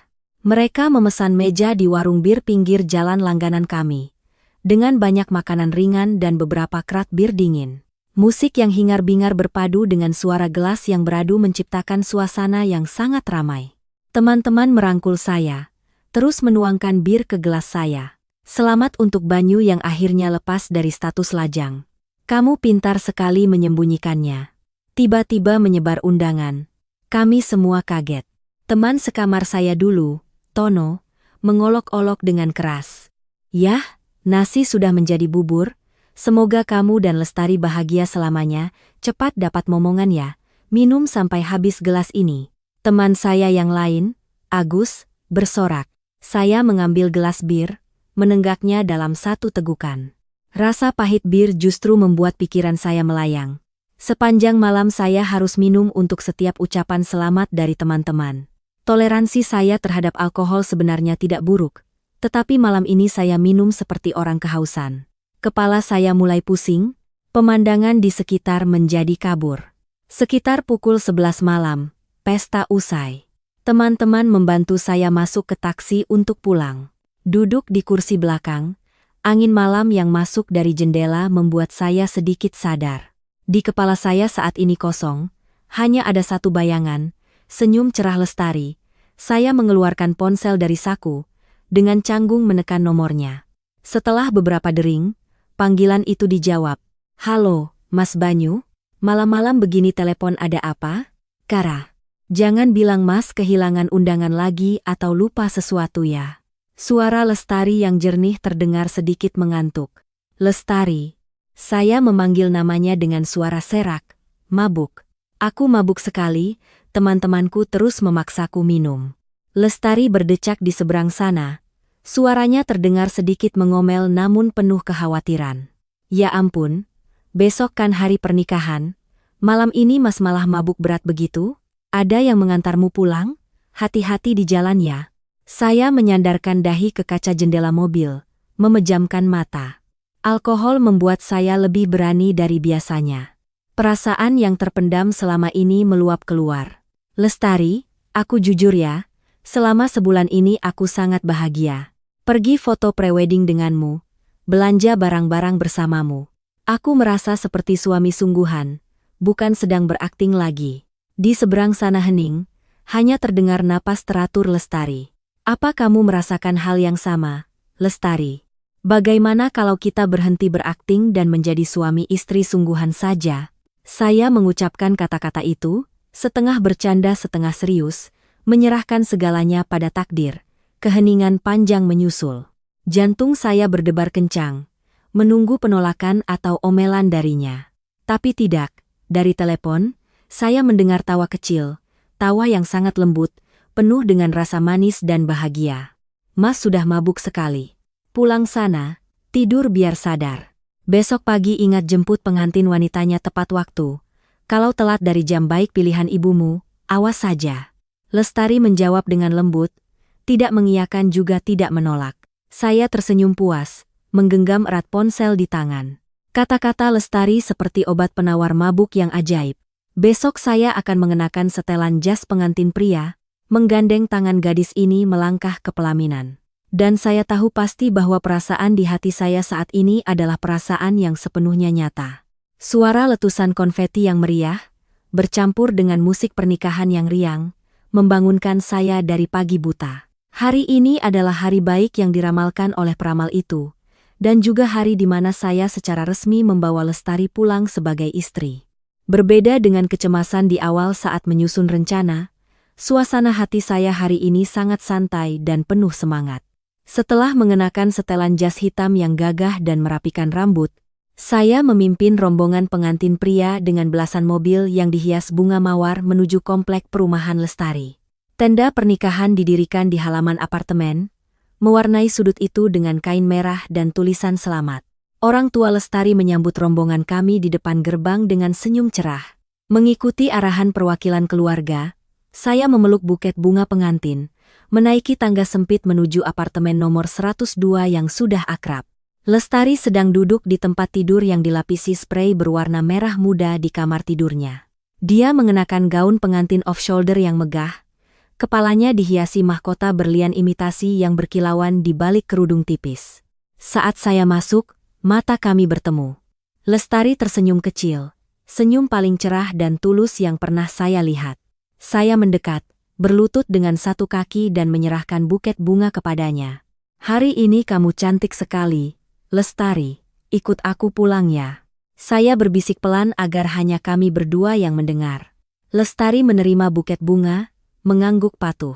Mereka memesan meja di warung bir pinggir jalan langganan kami, dengan banyak makanan ringan dan beberapa kerat bir dingin. Musik yang hingar-bingar berpadu dengan suara gelas yang beradu menciptakan suasana yang sangat ramai. Teman-teman merangkul saya, terus menuangkan bir ke gelas saya. Selamat untuk Banyu yang akhirnya lepas dari status lajang. Kamu pintar sekali menyembunyikannya. Tiba-tiba menyebar undangan. Kami semua kaget. Teman sekamar saya dulu, Tono, mengolok-olok dengan keras. Yah, nasi sudah menjadi bubur. Semoga kamu dan Lestari bahagia selamanya, cepat dapat momongan ya, minum sampai habis gelas ini. Teman saya yang lain, Agus, bersorak. Saya mengambil gelas bir, menenggaknya dalam satu tegukan. Rasa pahit bir justru membuat pikiran saya melayang. Sepanjang malam saya harus minum untuk setiap ucapan selamat dari teman-teman. Toleransi saya terhadap alkohol sebenarnya tidak buruk, tetapi malam ini saya minum seperti orang kehausan. Kepala saya mulai pusing, pemandangan di sekitar menjadi kabur. Sekitar pukul 11 malam, pesta usai. Teman-teman membantu saya masuk ke taksi untuk pulang. Duduk di kursi belakang, angin malam yang masuk dari jendela membuat saya sedikit sadar. Di kepala saya saat ini kosong, hanya ada satu bayangan, senyum cerah Lestari. Saya mengeluarkan ponsel dari saku, dengan canggung menekan nomornya. Setelah beberapa dering, panggilan itu dijawab. Halo, Mas Banyu, malam-malam begini telepon ada apa? Kara, jangan bilang Mas kehilangan undangan lagi atau lupa sesuatu ya. Suara Lestari yang jernih terdengar sedikit mengantuk. Lestari. Saya memanggil namanya dengan suara serak, mabuk. Aku mabuk sekali, teman-temanku terus memaksaku minum. Lestari berdecak di seberang sana. Suaranya terdengar sedikit mengomel namun penuh kekhawatiran. Ya ampun, besok kan hari pernikahan. Malam ini Mas malah mabuk berat begitu? Ada yang mengantarmu pulang? Hati-hati di jalan ya. Saya menyandarkan dahi ke kaca jendela mobil, memejamkan mata. Alkohol membuat saya lebih berani dari biasanya. Perasaan yang terpendam selama ini meluap keluar. Lestari, aku jujur ya, selama sebulan ini aku sangat bahagia. Pergi foto prewedding denganmu, belanja barang-barang bersamamu. Aku merasa seperti suami sungguhan, bukan sedang berakting lagi. Di seberang sana hening, hanya terdengar napas teratur Lestari. Apa kamu merasakan hal yang sama, Lestari? Bagaimana kalau kita berhenti berakting dan menjadi suami istri sungguhan saja? Saya mengucapkan kata-kata itu, setengah bercanda setengah serius, menyerahkan segalanya pada takdir. Keheningan panjang menyusul. Jantung saya berdebar kencang, menunggu penolakan atau omelan darinya. Tapi tidak, dari telepon, saya mendengar tawa kecil, tawa yang sangat lembut, penuh dengan rasa manis dan bahagia. Mas sudah mabuk sekali. Pulang sana, tidur biar sadar. Besok pagi ingat jemput pengantin wanitanya tepat waktu. Kalau telat dari jam baik pilihan ibumu, awas saja. Lestari menjawab dengan lembut, tidak mengiyakan juga tidak menolak. Saya tersenyum puas, menggenggam erat ponsel di tangan. Kata-kata Lestari seperti obat penawar mabuk yang ajaib. Besok saya akan mengenakan setelan jas pengantin pria, menggandeng tangan gadis ini melangkah ke pelaminan. Dan saya tahu pasti bahwa perasaan di hati saya saat ini adalah perasaan yang sepenuhnya nyata. Suara letusan konfeti yang meriah, bercampur dengan musik pernikahan yang riang, membangunkan saya dari pagi buta. Hari ini adalah hari baik yang diramalkan oleh peramal itu, dan juga hari di mana saya secara resmi membawa Lestari pulang sebagai istri. Berbeda dengan kecemasan di awal saat menyusun rencana, suasana hati saya hari ini sangat santai dan penuh semangat. Setelah mengenakan setelan jas hitam yang gagah dan merapikan rambut, saya memimpin rombongan pengantin pria dengan belasan mobil yang dihias bunga mawar menuju komplek perumahan Lestari. Tenda pernikahan didirikan di halaman apartemen, mewarnai sudut itu dengan kain merah dan tulisan selamat. Orang tua Lestari menyambut rombongan kami di depan gerbang dengan senyum cerah. Mengikuti arahan perwakilan keluarga, saya memeluk buket bunga pengantin, menaiki tangga sempit menuju apartemen nomor 102 yang sudah akrab. Lestari sedang duduk di tempat tidur yang dilapisi sprei berwarna merah muda di kamar tidurnya. Dia mengenakan gaun pengantin off-shoulder yang megah. Kepalanya dihiasi mahkota berlian imitasi yang berkilauan di balik kerudung tipis. Saat saya masuk, mata kami bertemu. Lestari tersenyum kecil, senyum paling cerah dan tulus yang pernah saya lihat. Saya mendekat, berlutut dengan satu kaki dan menyerahkan buket bunga kepadanya. "Hari ini kamu cantik sekali, Lestari. Ikut aku pulang ya." Saya berbisik pelan agar hanya kami berdua yang mendengar. Lestari menerima buket bunga, mengangguk patuh.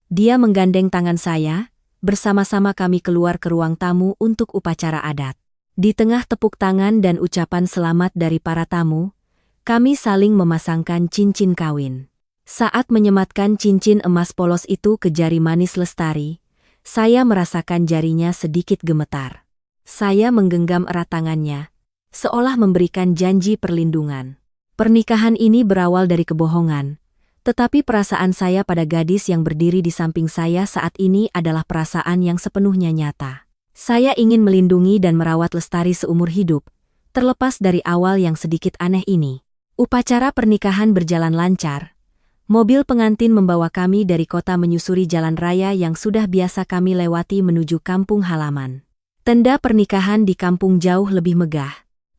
Dia menggandeng tangan saya, bersama-sama kami keluar ke ruang tamu untuk upacara adat. Di tengah tepuk tangan dan ucapan selamat dari para tamu, kami saling memasangkan cincin kawin. Saat menyematkan cincin emas polos itu ke jari manis Lestari, saya merasakan jarinya sedikit gemetar. Saya menggenggam erat tangannya, seolah memberikan janji perlindungan. Pernikahan ini berawal dari kebohongan, tetapi perasaan saya pada gadis yang berdiri di samping saya saat ini adalah perasaan yang sepenuhnya nyata. Saya ingin melindungi dan merawat Lestari seumur hidup, terlepas dari awal yang sedikit aneh ini. Upacara pernikahan berjalan lancar. Mobil pengantin membawa kami dari kota menyusuri jalan raya yang sudah biasa kami lewati menuju kampung halaman. Tenda pernikahan di kampung jauh lebih megah.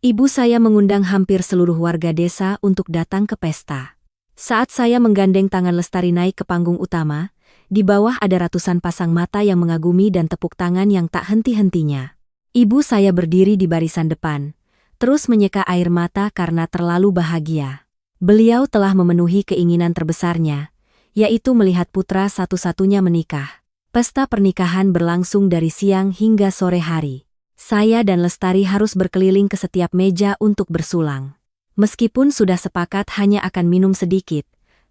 Ibu saya mengundang hampir seluruh warga desa untuk datang ke pesta. Saat saya menggandeng tangan Lestari naik ke panggung utama, di bawah ada ratusan pasang mata yang mengagumi dan tepuk tangan yang tak henti-hentinya. Ibu saya berdiri di barisan depan, terus menyeka air mata karena terlalu bahagia. Beliau telah memenuhi keinginan terbesarnya, yaitu melihat putra satu-satunya menikah. Pesta pernikahan berlangsung dari siang hingga sore hari. Saya dan Lestari harus berkeliling ke setiap meja untuk bersulang. Meskipun sudah sepakat hanya akan minum sedikit,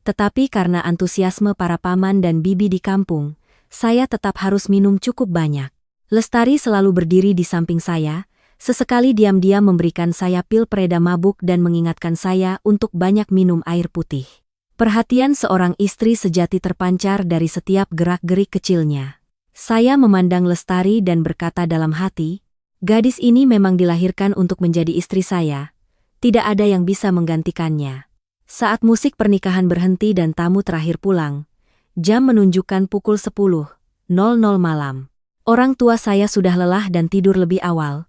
tetapi karena antusiasme para paman dan bibi di kampung, saya tetap harus minum cukup banyak. Lestari selalu berdiri di samping saya, sesekali diam-diam memberikan saya pil pereda mabuk dan mengingatkan saya untuk banyak minum air putih. Perhatian seorang istri sejati terpancar dari setiap gerak-gerik kecilnya. Saya memandang Lestari dan berkata dalam hati, gadis ini memang dilahirkan untuk menjadi istri saya. Tidak ada yang bisa menggantikannya. Saat musik pernikahan berhenti dan tamu terakhir pulang, jam menunjukkan pukul 10.00 malam. Orang tua saya sudah lelah dan tidur lebih awal.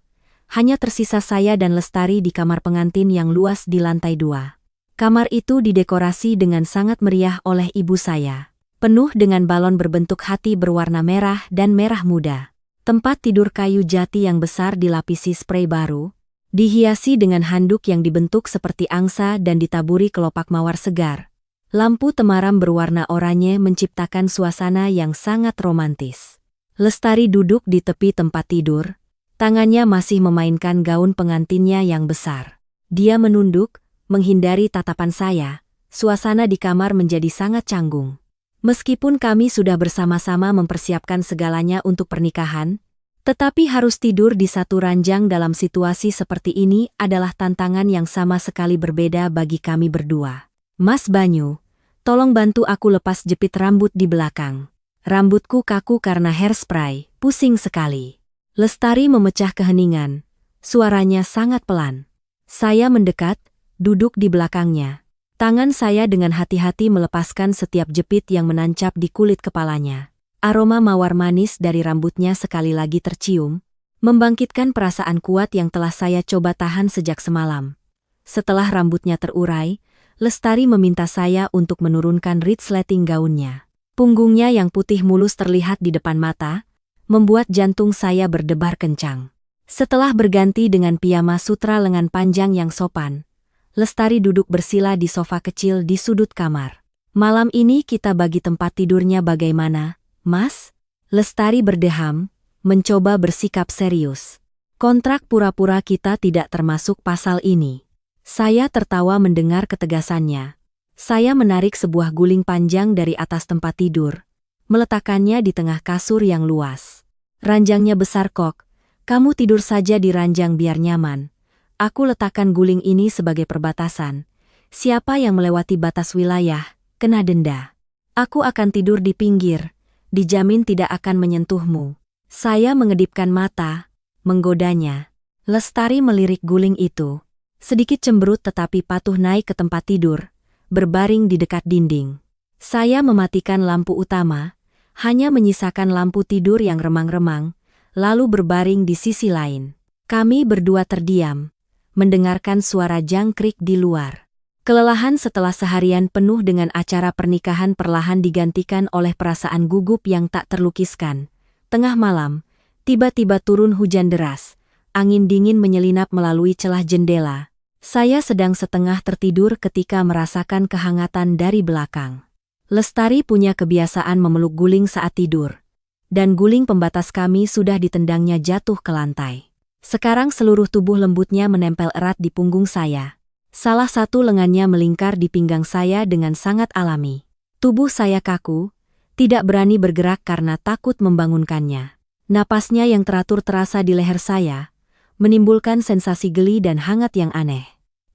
Hanya tersisa saya dan Lestari di kamar pengantin yang luas di lantai 2. Kamar itu didekorasi dengan sangat meriah oleh ibu saya. Penuh dengan balon berbentuk hati berwarna merah dan merah muda. Tempat tidur kayu jati yang besar dilapisi sprei baru, dihiasi dengan handuk yang dibentuk seperti angsa dan ditaburi kelopak mawar segar. Lampu temaram berwarna oranye menciptakan suasana yang sangat romantis. Lestari duduk di tepi tempat tidur, tangannya masih memainkan gaun pengantinnya yang besar. Dia menunduk, menghindari tatapan saya. Suasana di kamar menjadi sangat canggung. Meskipun kami sudah bersama-sama mempersiapkan segalanya untuk pernikahan, tetapi harus tidur di satu ranjang dalam situasi seperti ini adalah tantangan yang sama sekali berbeda bagi kami berdua. "Mas Banyu, tolong bantu aku lepas jepit rambut di belakang. Rambutku kaku karena hairspray, pusing sekali." Lestari memecah keheningan, suaranya sangat pelan. Saya mendekat, duduk di belakangnya. Tangan saya dengan hati-hati melepaskan setiap jepit yang menancap di kulit kepalanya. Aroma mawar manis dari rambutnya sekali lagi tercium, membangkitkan perasaan kuat yang telah saya coba tahan sejak semalam. Setelah rambutnya terurai, Lestari meminta saya untuk menurunkan resleting gaunnya. Punggungnya yang putih mulus terlihat di depan mata, membuat jantung saya berdebar kencang. Setelah berganti dengan piyama sutra lengan panjang yang sopan, Lestari duduk bersila di sofa kecil di sudut kamar. "Malam ini kita bagi tempat tidurnya bagaimana, Mas?" Lestari berdeham, mencoba bersikap serius. "Kontrak pura-pura kita tidak termasuk pasal ini." Saya tertawa mendengar ketegasannya. Saya menarik sebuah guling panjang dari atas tempat tidur, meletakkannya di tengah kasur yang luas. "Ranjangnya besar kok, kamu tidur saja di ranjang biar nyaman. Aku letakkan guling ini sebagai perbatasan. Siapa yang melewati batas wilayah, kena denda. Aku akan tidur di pinggir, dijamin tidak akan menyentuhmu." Saya mengedipkan mata, menggodanya. Lestari melirik guling itu. Sedikit cemberut tetapi patuh naik ke tempat tidur, berbaring di dekat dinding. Saya mematikan lampu utama, hanya menyisakan lampu tidur yang remang-remang, lalu berbaring di sisi lain. Kami berdua terdiam, mendengarkan suara jangkrik di luar. Kelelahan setelah seharian penuh dengan acara pernikahan perlahan digantikan oleh perasaan gugup yang tak terlukiskan. Tengah malam, tiba-tiba turun hujan deras. Angin dingin menyelinap melalui celah jendela. Saya sedang setengah tertidur ketika merasakan kehangatan dari belakang. Lestari punya kebiasaan memeluk guling saat tidur. Dan guling pembatas kami sudah ditendangnya jatuh ke lantai. Sekarang seluruh tubuh lembutnya menempel erat di punggung saya. Salah satu lengannya melingkar di pinggang saya dengan sangat alami. Tubuh saya kaku, tidak berani bergerak karena takut membangunkannya. Napasnya yang teratur terasa di leher saya, menimbulkan sensasi geli dan hangat yang aneh.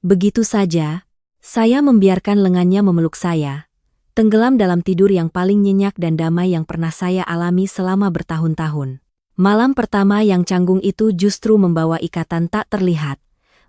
Begitu saja, saya membiarkan lengannya memeluk saya, tenggelam dalam tidur yang paling nyenyak dan damai yang pernah saya alami selama bertahun-tahun. Malam pertama yang canggung itu justru membawa ikatan tak terlihat,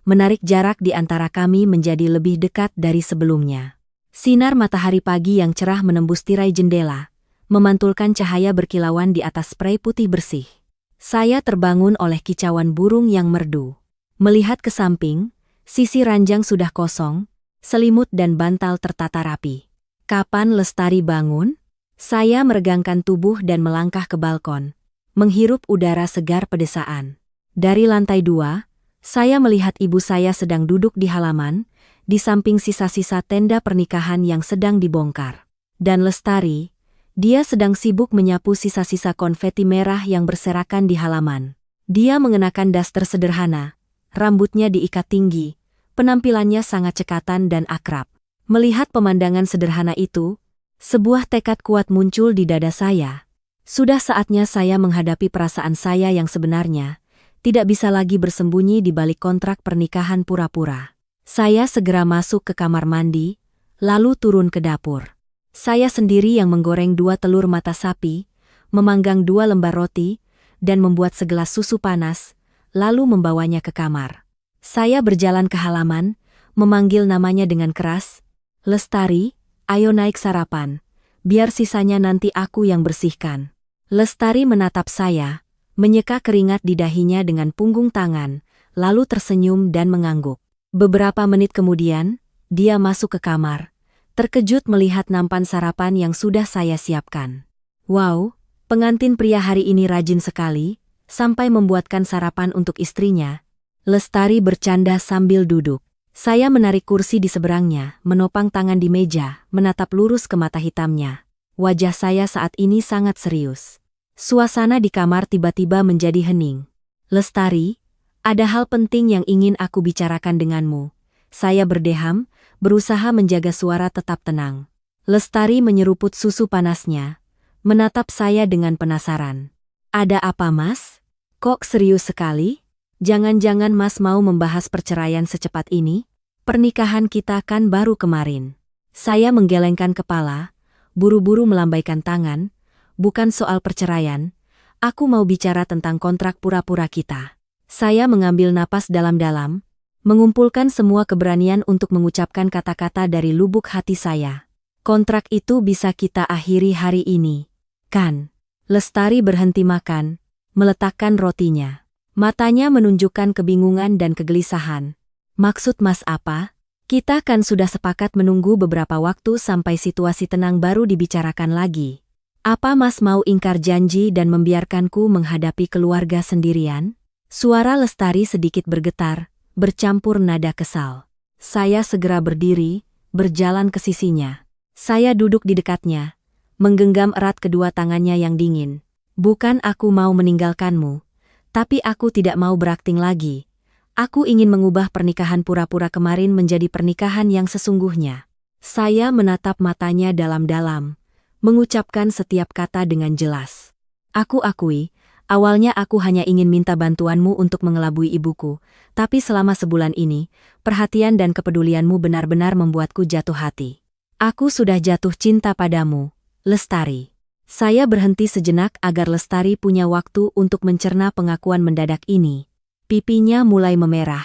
menarik jarak di antara kami menjadi lebih dekat dari sebelumnya. Sinar matahari pagi yang cerah menembus tirai jendela, memantulkan cahaya berkilauan di atas sprei putih bersih. Saya terbangun oleh kicauan burung yang merdu. Melihat ke samping, sisi ranjang sudah kosong, selimut dan bantal tertata rapi. Kapan Lestari bangun? Saya meregangkan tubuh dan melangkah ke balkon, menghirup udara segar pedesaan. Dari lantai 2, saya melihat ibu saya sedang duduk di halaman, di samping sisa-sisa tenda pernikahan yang sedang dibongkar. Dan Lestari, dia sedang sibuk menyapu sisa-sisa konfeti merah yang berserakan di halaman. Dia mengenakan daster sederhana, rambutnya diikat tinggi, penampilannya sangat cekatan dan akrab. Melihat pemandangan sederhana itu, sebuah tekad kuat muncul di dada saya. Sudah saatnya saya menghadapi perasaan saya yang sebenarnya, tidak bisa lagi bersembunyi di balik kontrak pernikahan pura-pura. Saya segera masuk ke kamar mandi, lalu turun ke dapur. Saya sendiri yang menggoreng 2 telur mata sapi, memanggang 2 lembar roti, dan membuat segelas susu panas, lalu membawanya ke kamar. Saya berjalan ke halaman, memanggil namanya dengan keras, "Lestari, ayo naik sarapan, biar sisanya nanti aku yang bersihkan." Lestari menatap saya, menyeka keringat di dahinya dengan punggung tangan, lalu tersenyum dan mengangguk. Beberapa menit kemudian, dia masuk ke kamar, terkejut melihat nampan sarapan yang sudah saya siapkan. Wow, pengantin pria hari ini rajin sekali, sampai membuatkan sarapan untuk istrinya. Lestari bercanda sambil duduk. Saya menarik kursi di seberangnya, menopang tangan di meja, menatap lurus ke mata hitamnya. Wajah saya saat ini sangat serius. Suasana di kamar tiba-tiba menjadi hening. "Lestari, ada hal penting yang ingin aku bicarakan denganmu." Saya berdeham, berusaha menjaga suara tetap tenang. Lestari menyeruput susu panasnya, menatap saya dengan penasaran. "Ada apa, Mas? Kok serius sekali? Jangan-jangan Mas mau membahas perceraian secepat ini? Pernikahan kita kan baru kemarin." Saya menggelengkan kepala, buru-buru melambaikan tangan. "Bukan soal perceraian, aku mau bicara tentang kontrak pura-pura kita." Saya mengambil napas dalam-dalam, mengumpulkan semua keberanian untuk mengucapkan kata-kata dari lubuk hati saya. "Kontrak itu bisa kita akhiri hari ini, kan?" Lestari berhenti makan, meletakkan rotinya. Matanya menunjukkan kebingungan dan kegelisahan. "Maksud Mas apa? Kita kan sudah sepakat menunggu beberapa waktu sampai situasi tenang baru dibicarakan lagi. Apa Mas mau ingkar janji dan membiarkanku menghadapi keluarga sendirian?" Suara Lestari sedikit bergetar, bercampur nada kesal. Saya segera berdiri, berjalan ke sisinya. Saya duduk di dekatnya, menggenggam erat kedua tangannya yang dingin. "Bukan aku mau meninggalkanmu, tapi aku tidak mau berakting lagi. Aku ingin mengubah pernikahan pura-pura kemarin menjadi pernikahan yang sesungguhnya." Saya menatap matanya dalam-dalam, mengucapkan setiap kata dengan jelas. "Aku akui, awalnya aku hanya ingin minta bantuanmu untuk mengelabui ibuku, tapi selama sebulan ini, perhatian dan kepedulianmu benar-benar membuatku jatuh hati. Aku sudah jatuh cinta padamu, Lestari." Saya berhenti sejenak agar Lestari punya waktu untuk mencerna pengakuan mendadak ini. Pipinya mulai memerah.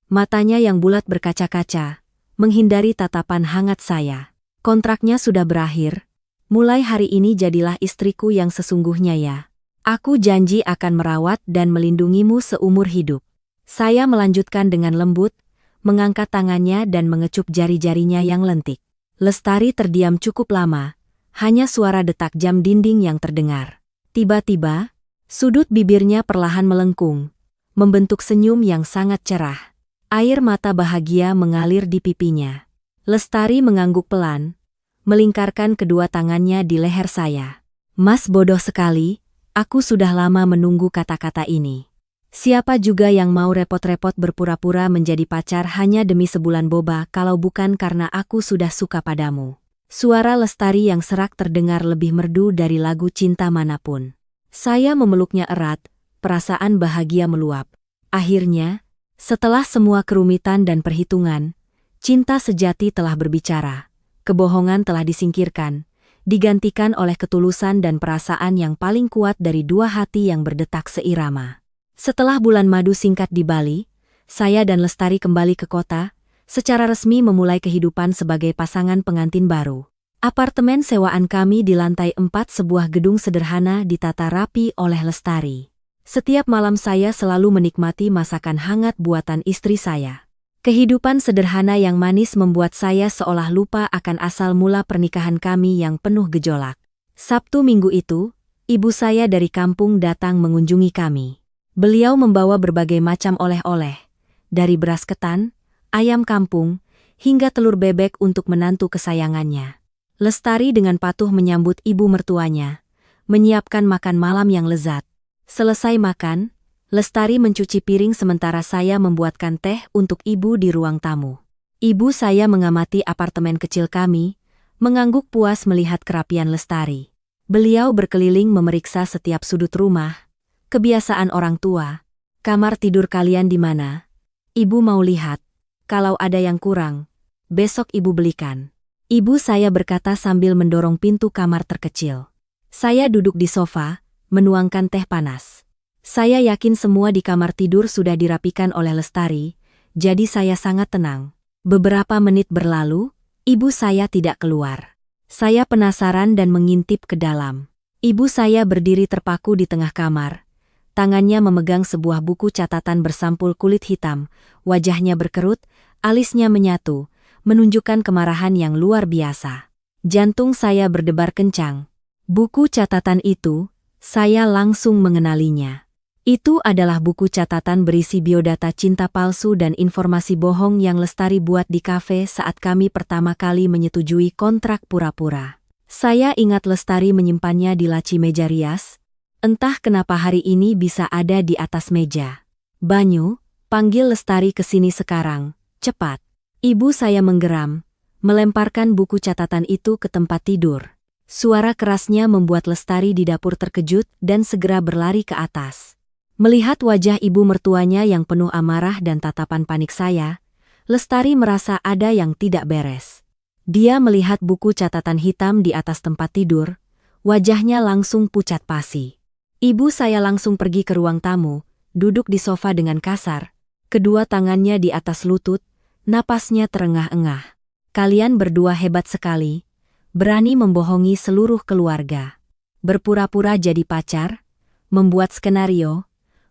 Matanya yang bulat berkaca-kaca, menghindari tatapan hangat saya. Kontraknya sudah berakhir. Mulai hari ini jadilah istriku yang sesungguhnya ya. Aku janji akan merawat dan melindungimu seumur hidup. Saya melanjutkan dengan lembut, mengangkat tangannya dan mengecup jari-jarinya yang lentik. Lestari terdiam cukup lama, hanya suara detak jam dinding yang terdengar. Tiba-tiba, sudut bibirnya perlahan melengkung, membentuk senyum yang sangat cerah. Air mata bahagia mengalir di pipinya. Lestari mengangguk pelan, melingkarkan kedua tangannya di leher saya. Mas bodoh sekali, aku sudah lama menunggu kata-kata ini. Siapa juga yang mau repot-repot berpura-pura menjadi pacar hanya demi sebulan boba kalau bukan karena aku sudah suka padamu. Suara Lestari yang serak terdengar lebih merdu dari lagu cinta manapun. Saya memeluknya erat, perasaan bahagia meluap. Akhirnya, setelah semua kerumitan dan perhitungan, cinta sejati telah berbicara. Kebohongan telah disingkirkan, digantikan oleh ketulusan dan perasaan yang paling kuat dari dua hati yang berdetak seirama. Setelah bulan madu singkat di Bali, saya dan Lestari kembali ke kota, secara resmi memulai kehidupan sebagai pasangan pengantin baru. Apartemen sewaan kami di lantai 4 sebuah gedung sederhana ditata rapi oleh Lestari. Setiap malam saya selalu menikmati masakan hangat buatan istri saya. Kehidupan sederhana yang manis membuat saya seolah lupa akan asal mula pernikahan kami yang penuh gejolak. Sabtu minggu itu, ibu saya dari kampung datang mengunjungi kami. Beliau membawa berbagai macam oleh-oleh, dari beras ketan, ayam kampung, hingga telur bebek untuk menantu kesayangannya. Lestari dengan patuh menyambut ibu mertuanya, menyiapkan makan malam yang lezat. Selesai makan, Lestari mencuci piring sementara saya membuatkan teh untuk ibu di ruang tamu. Ibu saya mengamati apartemen kecil kami, mengangguk puas melihat kerapian Lestari. Beliau berkeliling memeriksa setiap sudut rumah. Kebiasaan orang tua. Kamar tidur kalian di mana? Ibu mau lihat. Kalau ada yang kurang, besok ibu belikan. Ibu saya berkata sambil mendorong pintu kamar terkecil. Saya duduk di sofa, menuangkan teh panas. Saya yakin semua di kamar tidur sudah dirapikan oleh Lestari, jadi saya sangat tenang. Beberapa menit berlalu, ibu saya tidak keluar. Saya penasaran dan mengintip ke dalam. Ibu saya berdiri terpaku di tengah kamar. Tangannya memegang sebuah buku catatan bersampul kulit hitam, wajahnya berkerut, alisnya menyatu, menunjukkan kemarahan yang luar biasa. Jantung saya berdebar kencang. Buku catatan itu, saya langsung mengenalinya. Itu adalah buku catatan berisi biodata cinta palsu dan informasi bohong yang Lestari buat di kafe saat kami pertama kali menyetujui kontrak pura-pura. Saya ingat Lestari menyimpannya di laci meja rias. Entah kenapa hari ini bisa ada di atas meja. Banyu, panggil Lestari ke sini sekarang, cepat. Ibu saya menggeram, melemparkan buku catatan itu ke tempat tidur. Suara kerasnya membuat Lestari di dapur terkejut dan segera berlari ke atas. Melihat wajah ibu mertuanya yang penuh amarah dan tatapan panik saya, Lestari merasa ada yang tidak beres. Dia melihat buku catatan hitam di atas tempat tidur, wajahnya langsung pucat pasi. Ibu saya langsung pergi ke ruang tamu, duduk di sofa dengan kasar, kedua tangannya di atas lutut, napasnya terengah-engah. Kalian berdua hebat sekali, berani membohongi seluruh keluarga. Berpura-pura jadi pacar, membuat skenario,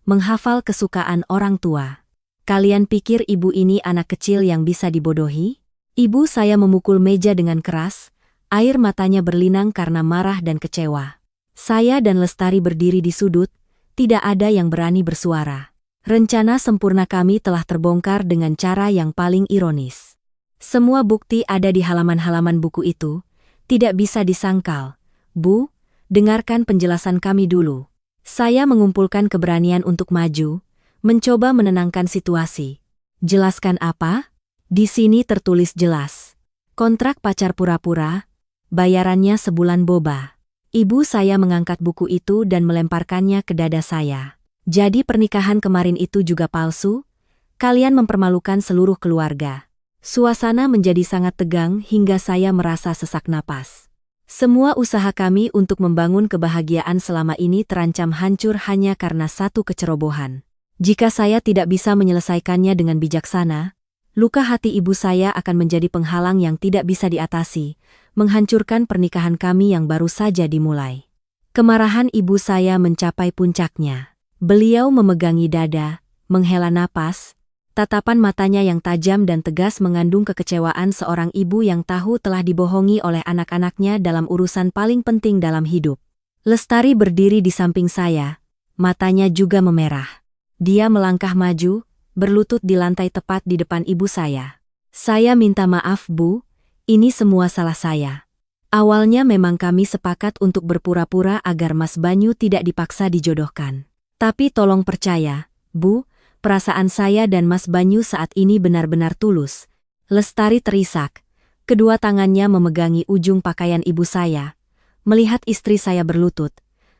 menghafal kesukaan orang tua. Kalian pikir ibu ini anak kecil yang bisa dibodohi? Ibu saya memukul meja dengan keras, air matanya berlinang karena marah dan kecewa. Saya dan Lestari berdiri di sudut, tidak ada yang berani bersuara. Rencana sempurna kami telah terbongkar dengan cara yang paling ironis. Semua bukti ada di halaman-halaman buku itu, tidak bisa disangkal. Bu, dengarkan penjelasan kami dulu. Saya mengumpulkan keberanian untuk maju, mencoba menenangkan situasi. Jelaskan apa? Di sini tertulis jelas. Kontrak pacar pura-pura, bayarannya sebulan boba. Ibu saya mengangkat buku itu dan melemparkannya ke dada saya. Jadi pernikahan kemarin itu juga palsu? Kalian mempermalukan seluruh keluarga. Suasana menjadi sangat tegang hingga saya merasa sesak napas. Semua usaha kami untuk membangun kebahagiaan selama ini terancam hancur hanya karena satu kecerobohan. Jika saya tidak bisa menyelesaikannya dengan bijaksana, Luka hati ibu saya akan menjadi penghalang yang tidak bisa diatasi, menghancurkan pernikahan kami yang baru saja dimulai. Kemarahan ibu saya mencapai puncaknya. Beliau memegangi dada, menghela napas. Tatapan matanya yang tajam dan tegas mengandung kekecewaan seorang ibu yang tahu telah dibohongi oleh anak-anaknya dalam urusan paling penting dalam hidup. Lestari berdiri di samping saya, matanya juga memerah. Dia melangkah maju, berlutut di lantai tepat di depan ibu saya. Saya minta maaf, Bu, ini semua salah saya. Awalnya memang kami sepakat untuk berpura-pura agar Mas Banyu tidak dipaksa dijodohkan. Tapi tolong percaya, Bu, perasaan saya dan Mas Banyu saat ini benar-benar tulus. Lestari terisak. Kedua tangannya memegangi ujung pakaian ibu saya. Melihat istri saya berlutut,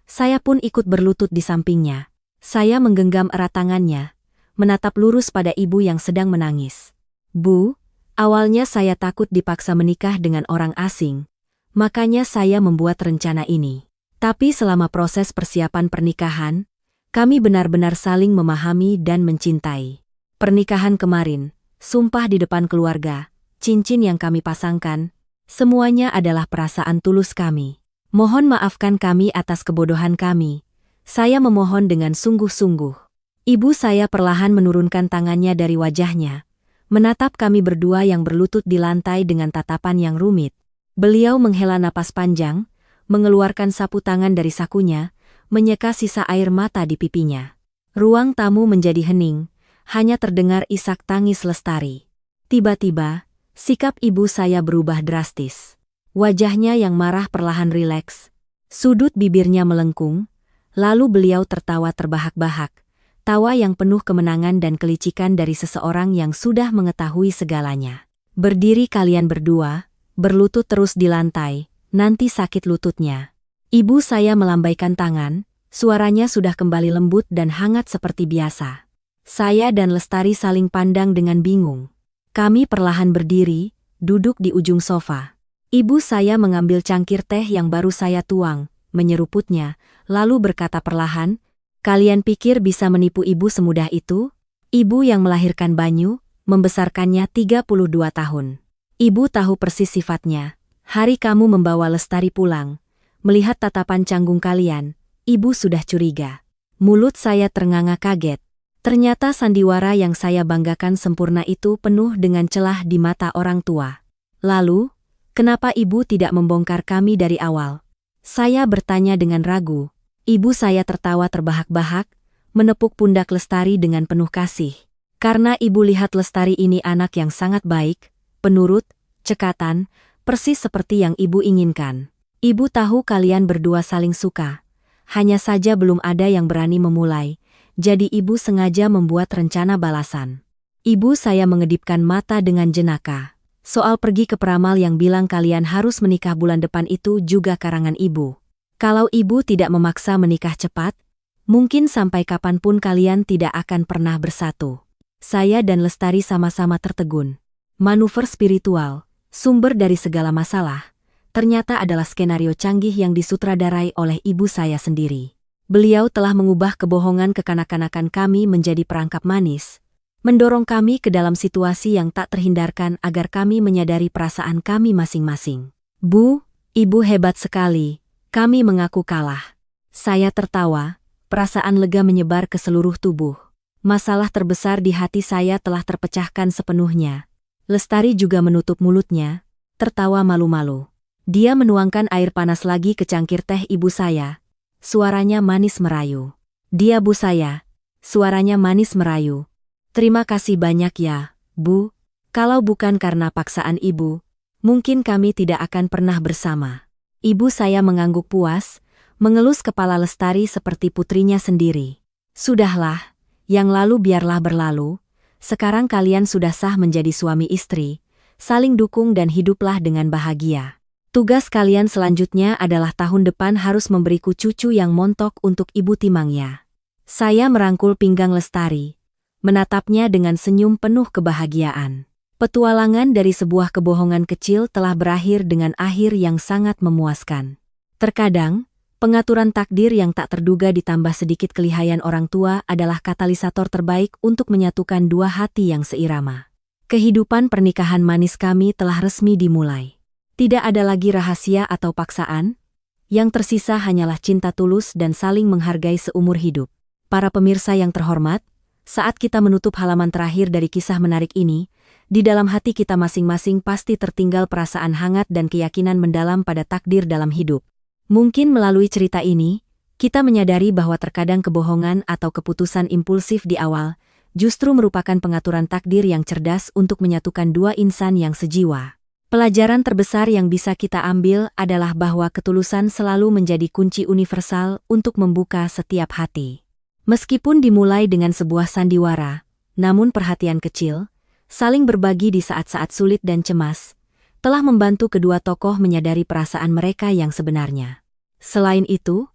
saya pun ikut berlutut di sampingnya. Saya menggenggam erat tangannya, menatap lurus pada ibu yang sedang menangis. Bu, awalnya saya takut dipaksa menikah dengan orang asing. Makanya saya membuat rencana ini. Tapi selama proses persiapan pernikahan, kami benar-benar saling memahami dan mencintai. Pernikahan kemarin, sumpah di depan keluarga, cincin yang kami pasangkan, semuanya adalah perasaan tulus kami. Mohon maafkan kami atas kebodohan kami. Saya memohon dengan sungguh-sungguh. Ibu saya perlahan menurunkan tangannya dari wajahnya, menatap kami berdua yang berlutut di lantai dengan tatapan yang rumit. Beliau menghela napas panjang, mengeluarkan sapu tangan dari sakunya, menyeka sisa air mata di pipinya. Ruang tamu menjadi hening, hanya terdengar isak tangis Lestari. Tiba-tiba, sikap ibu saya berubah drastis. Wajahnya yang marah perlahan rileks. Sudut bibirnya melengkung, lalu beliau tertawa terbahak-bahak. Tawa yang penuh kemenangan dan kelicikan dari seseorang yang sudah mengetahui segalanya. Berdiri kalian berdua, berlutut terus di lantai, nanti sakit lututnya. Ibu saya melambaikan tangan, suaranya sudah kembali lembut dan hangat seperti biasa. Saya dan Lestari saling pandang dengan bingung. Kami perlahan berdiri, duduk di ujung sofa. Ibu saya mengambil cangkir teh yang baru saya tuang, menyeruputnya, lalu berkata perlahan, "Kalian pikir bisa menipu ibu semudah itu? Ibu yang melahirkan Banyu, membesarkannya 32 tahun. Ibu tahu persis sifatnya. Hari kamu membawa Lestari pulang, melihat tatapan canggung kalian, ibu sudah curiga." Mulut saya ternganga kaget. Ternyata sandiwara yang saya banggakan sempurna itu penuh dengan celah di mata orang tua. Lalu, kenapa ibu tidak membongkar kami dari awal? Saya bertanya dengan ragu. Ibu saya tertawa terbahak-bahak, menepuk pundak Lestari dengan penuh kasih. Karena ibu lihat Lestari ini anak yang sangat baik, penurut, cekatan, persis seperti yang ibu inginkan. Ibu tahu kalian berdua saling suka. Hanya saja belum ada yang berani memulai, jadi ibu sengaja membuat rencana balasan. Ibu saya mengedipkan mata dengan jenaka. Soal pergi ke peramal yang bilang kalian harus menikah bulan depan itu juga karangan ibu. Kalau ibu tidak memaksa menikah cepat, mungkin sampai kapanpun kalian tidak akan pernah bersatu. Saya dan Lestari sama-sama tertegun. Manuver spiritual, sumber dari segala masalah, ternyata adalah skenario canggih yang disutradarai oleh ibu saya sendiri. Beliau telah mengubah kebohongan kekanak-kanakan kami menjadi perangkap manis, mendorong kami ke dalam situasi yang tak terhindarkan agar kami menyadari perasaan kami masing-masing. Bu, ibu hebat sekali. Kami mengaku kalah. Saya tertawa, perasaan lega menyebar ke seluruh tubuh. Masalah terbesar di hati saya telah terpecahkan sepenuhnya. Lestari juga menutup mulutnya, tertawa malu-malu. Dia menuangkan air panas lagi ke cangkir teh ibu saya. Suaranya manis merayu. Dia bu saya. Suaranya manis merayu. Terima kasih banyak ya, Bu. Kalau bukan karena paksaan ibu, mungkin kami tidak akan pernah bersama. Ibu saya mengangguk puas, mengelus kepala Lestari seperti putrinya sendiri. Sudahlah, yang lalu biarlah berlalu, sekarang kalian sudah sah menjadi suami istri, saling dukung dan hiduplah dengan bahagia. Tugas kalian selanjutnya adalah tahun depan harus memberiku cucu yang montok untuk ibu timangnya. Saya merangkul pinggang Lestari, menatapnya dengan senyum penuh kebahagiaan. Petualangan dari sebuah kebohongan kecil telah berakhir dengan akhir yang sangat memuaskan. Terkadang, pengaturan takdir yang tak terduga ditambah sedikit kelihayan orang tua adalah katalisator terbaik untuk menyatukan dua hati yang seirama. Kehidupan pernikahan manis kami telah resmi dimulai. Tidak ada lagi rahasia atau paksaan, yang tersisa hanyalah cinta tulus dan saling menghargai seumur hidup. Para pemirsa yang terhormat, saat kita menutup halaman terakhir dari kisah menarik ini, di dalam hati kita masing-masing pasti tertinggal perasaan hangat dan keyakinan mendalam pada takdir dalam hidup. Mungkin melalui cerita ini, kita menyadari bahwa terkadang kebohongan atau keputusan impulsif di awal justru merupakan pengaturan takdir yang cerdas untuk menyatukan dua insan yang sejiwa. Pelajaran terbesar yang bisa kita ambil adalah bahwa ketulusan selalu menjadi kunci universal untuk membuka setiap hati. Meskipun dimulai dengan sebuah sandiwara, namun perhatian kecil, saling berbagi di saat-saat sulit dan cemas, telah membantu kedua tokoh menyadari perasaan mereka yang sebenarnya. Selain itu,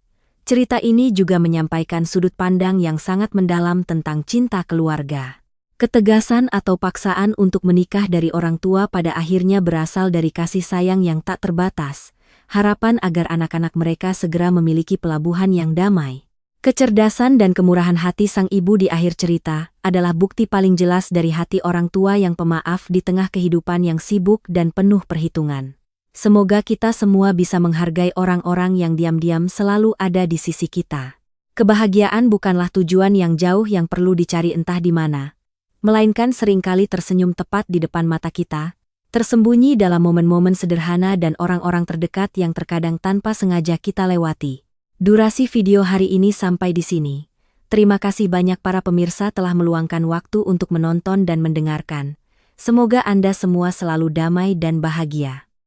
cerita ini juga menyampaikan sudut pandang yang sangat mendalam tentang cinta keluarga. Ketegasan atau paksaan untuk menikah dari orang tua pada akhirnya berasal dari kasih sayang yang tak terbatas, harapan agar anak-anak mereka segera memiliki pelabuhan yang damai. Kecerdasan dan kemurahan hati sang ibu di akhir cerita adalah bukti paling jelas dari hati orang tua yang pemaaf di tengah kehidupan yang sibuk dan penuh perhitungan. Semoga kita semua bisa menghargai orang-orang yang diam-diam selalu ada di sisi kita. Kebahagiaan bukanlah tujuan yang jauh yang perlu dicari entah di mana, melainkan seringkali tersenyum tepat di depan mata kita, tersembunyi dalam momen-momen sederhana dan orang-orang terdekat yang terkadang tanpa sengaja kita lewati. Durasi video hari ini sampai di sini. Terima kasih banyak para pemirsa telah meluangkan waktu untuk menonton dan mendengarkan. Semoga Anda semua selalu damai dan bahagia.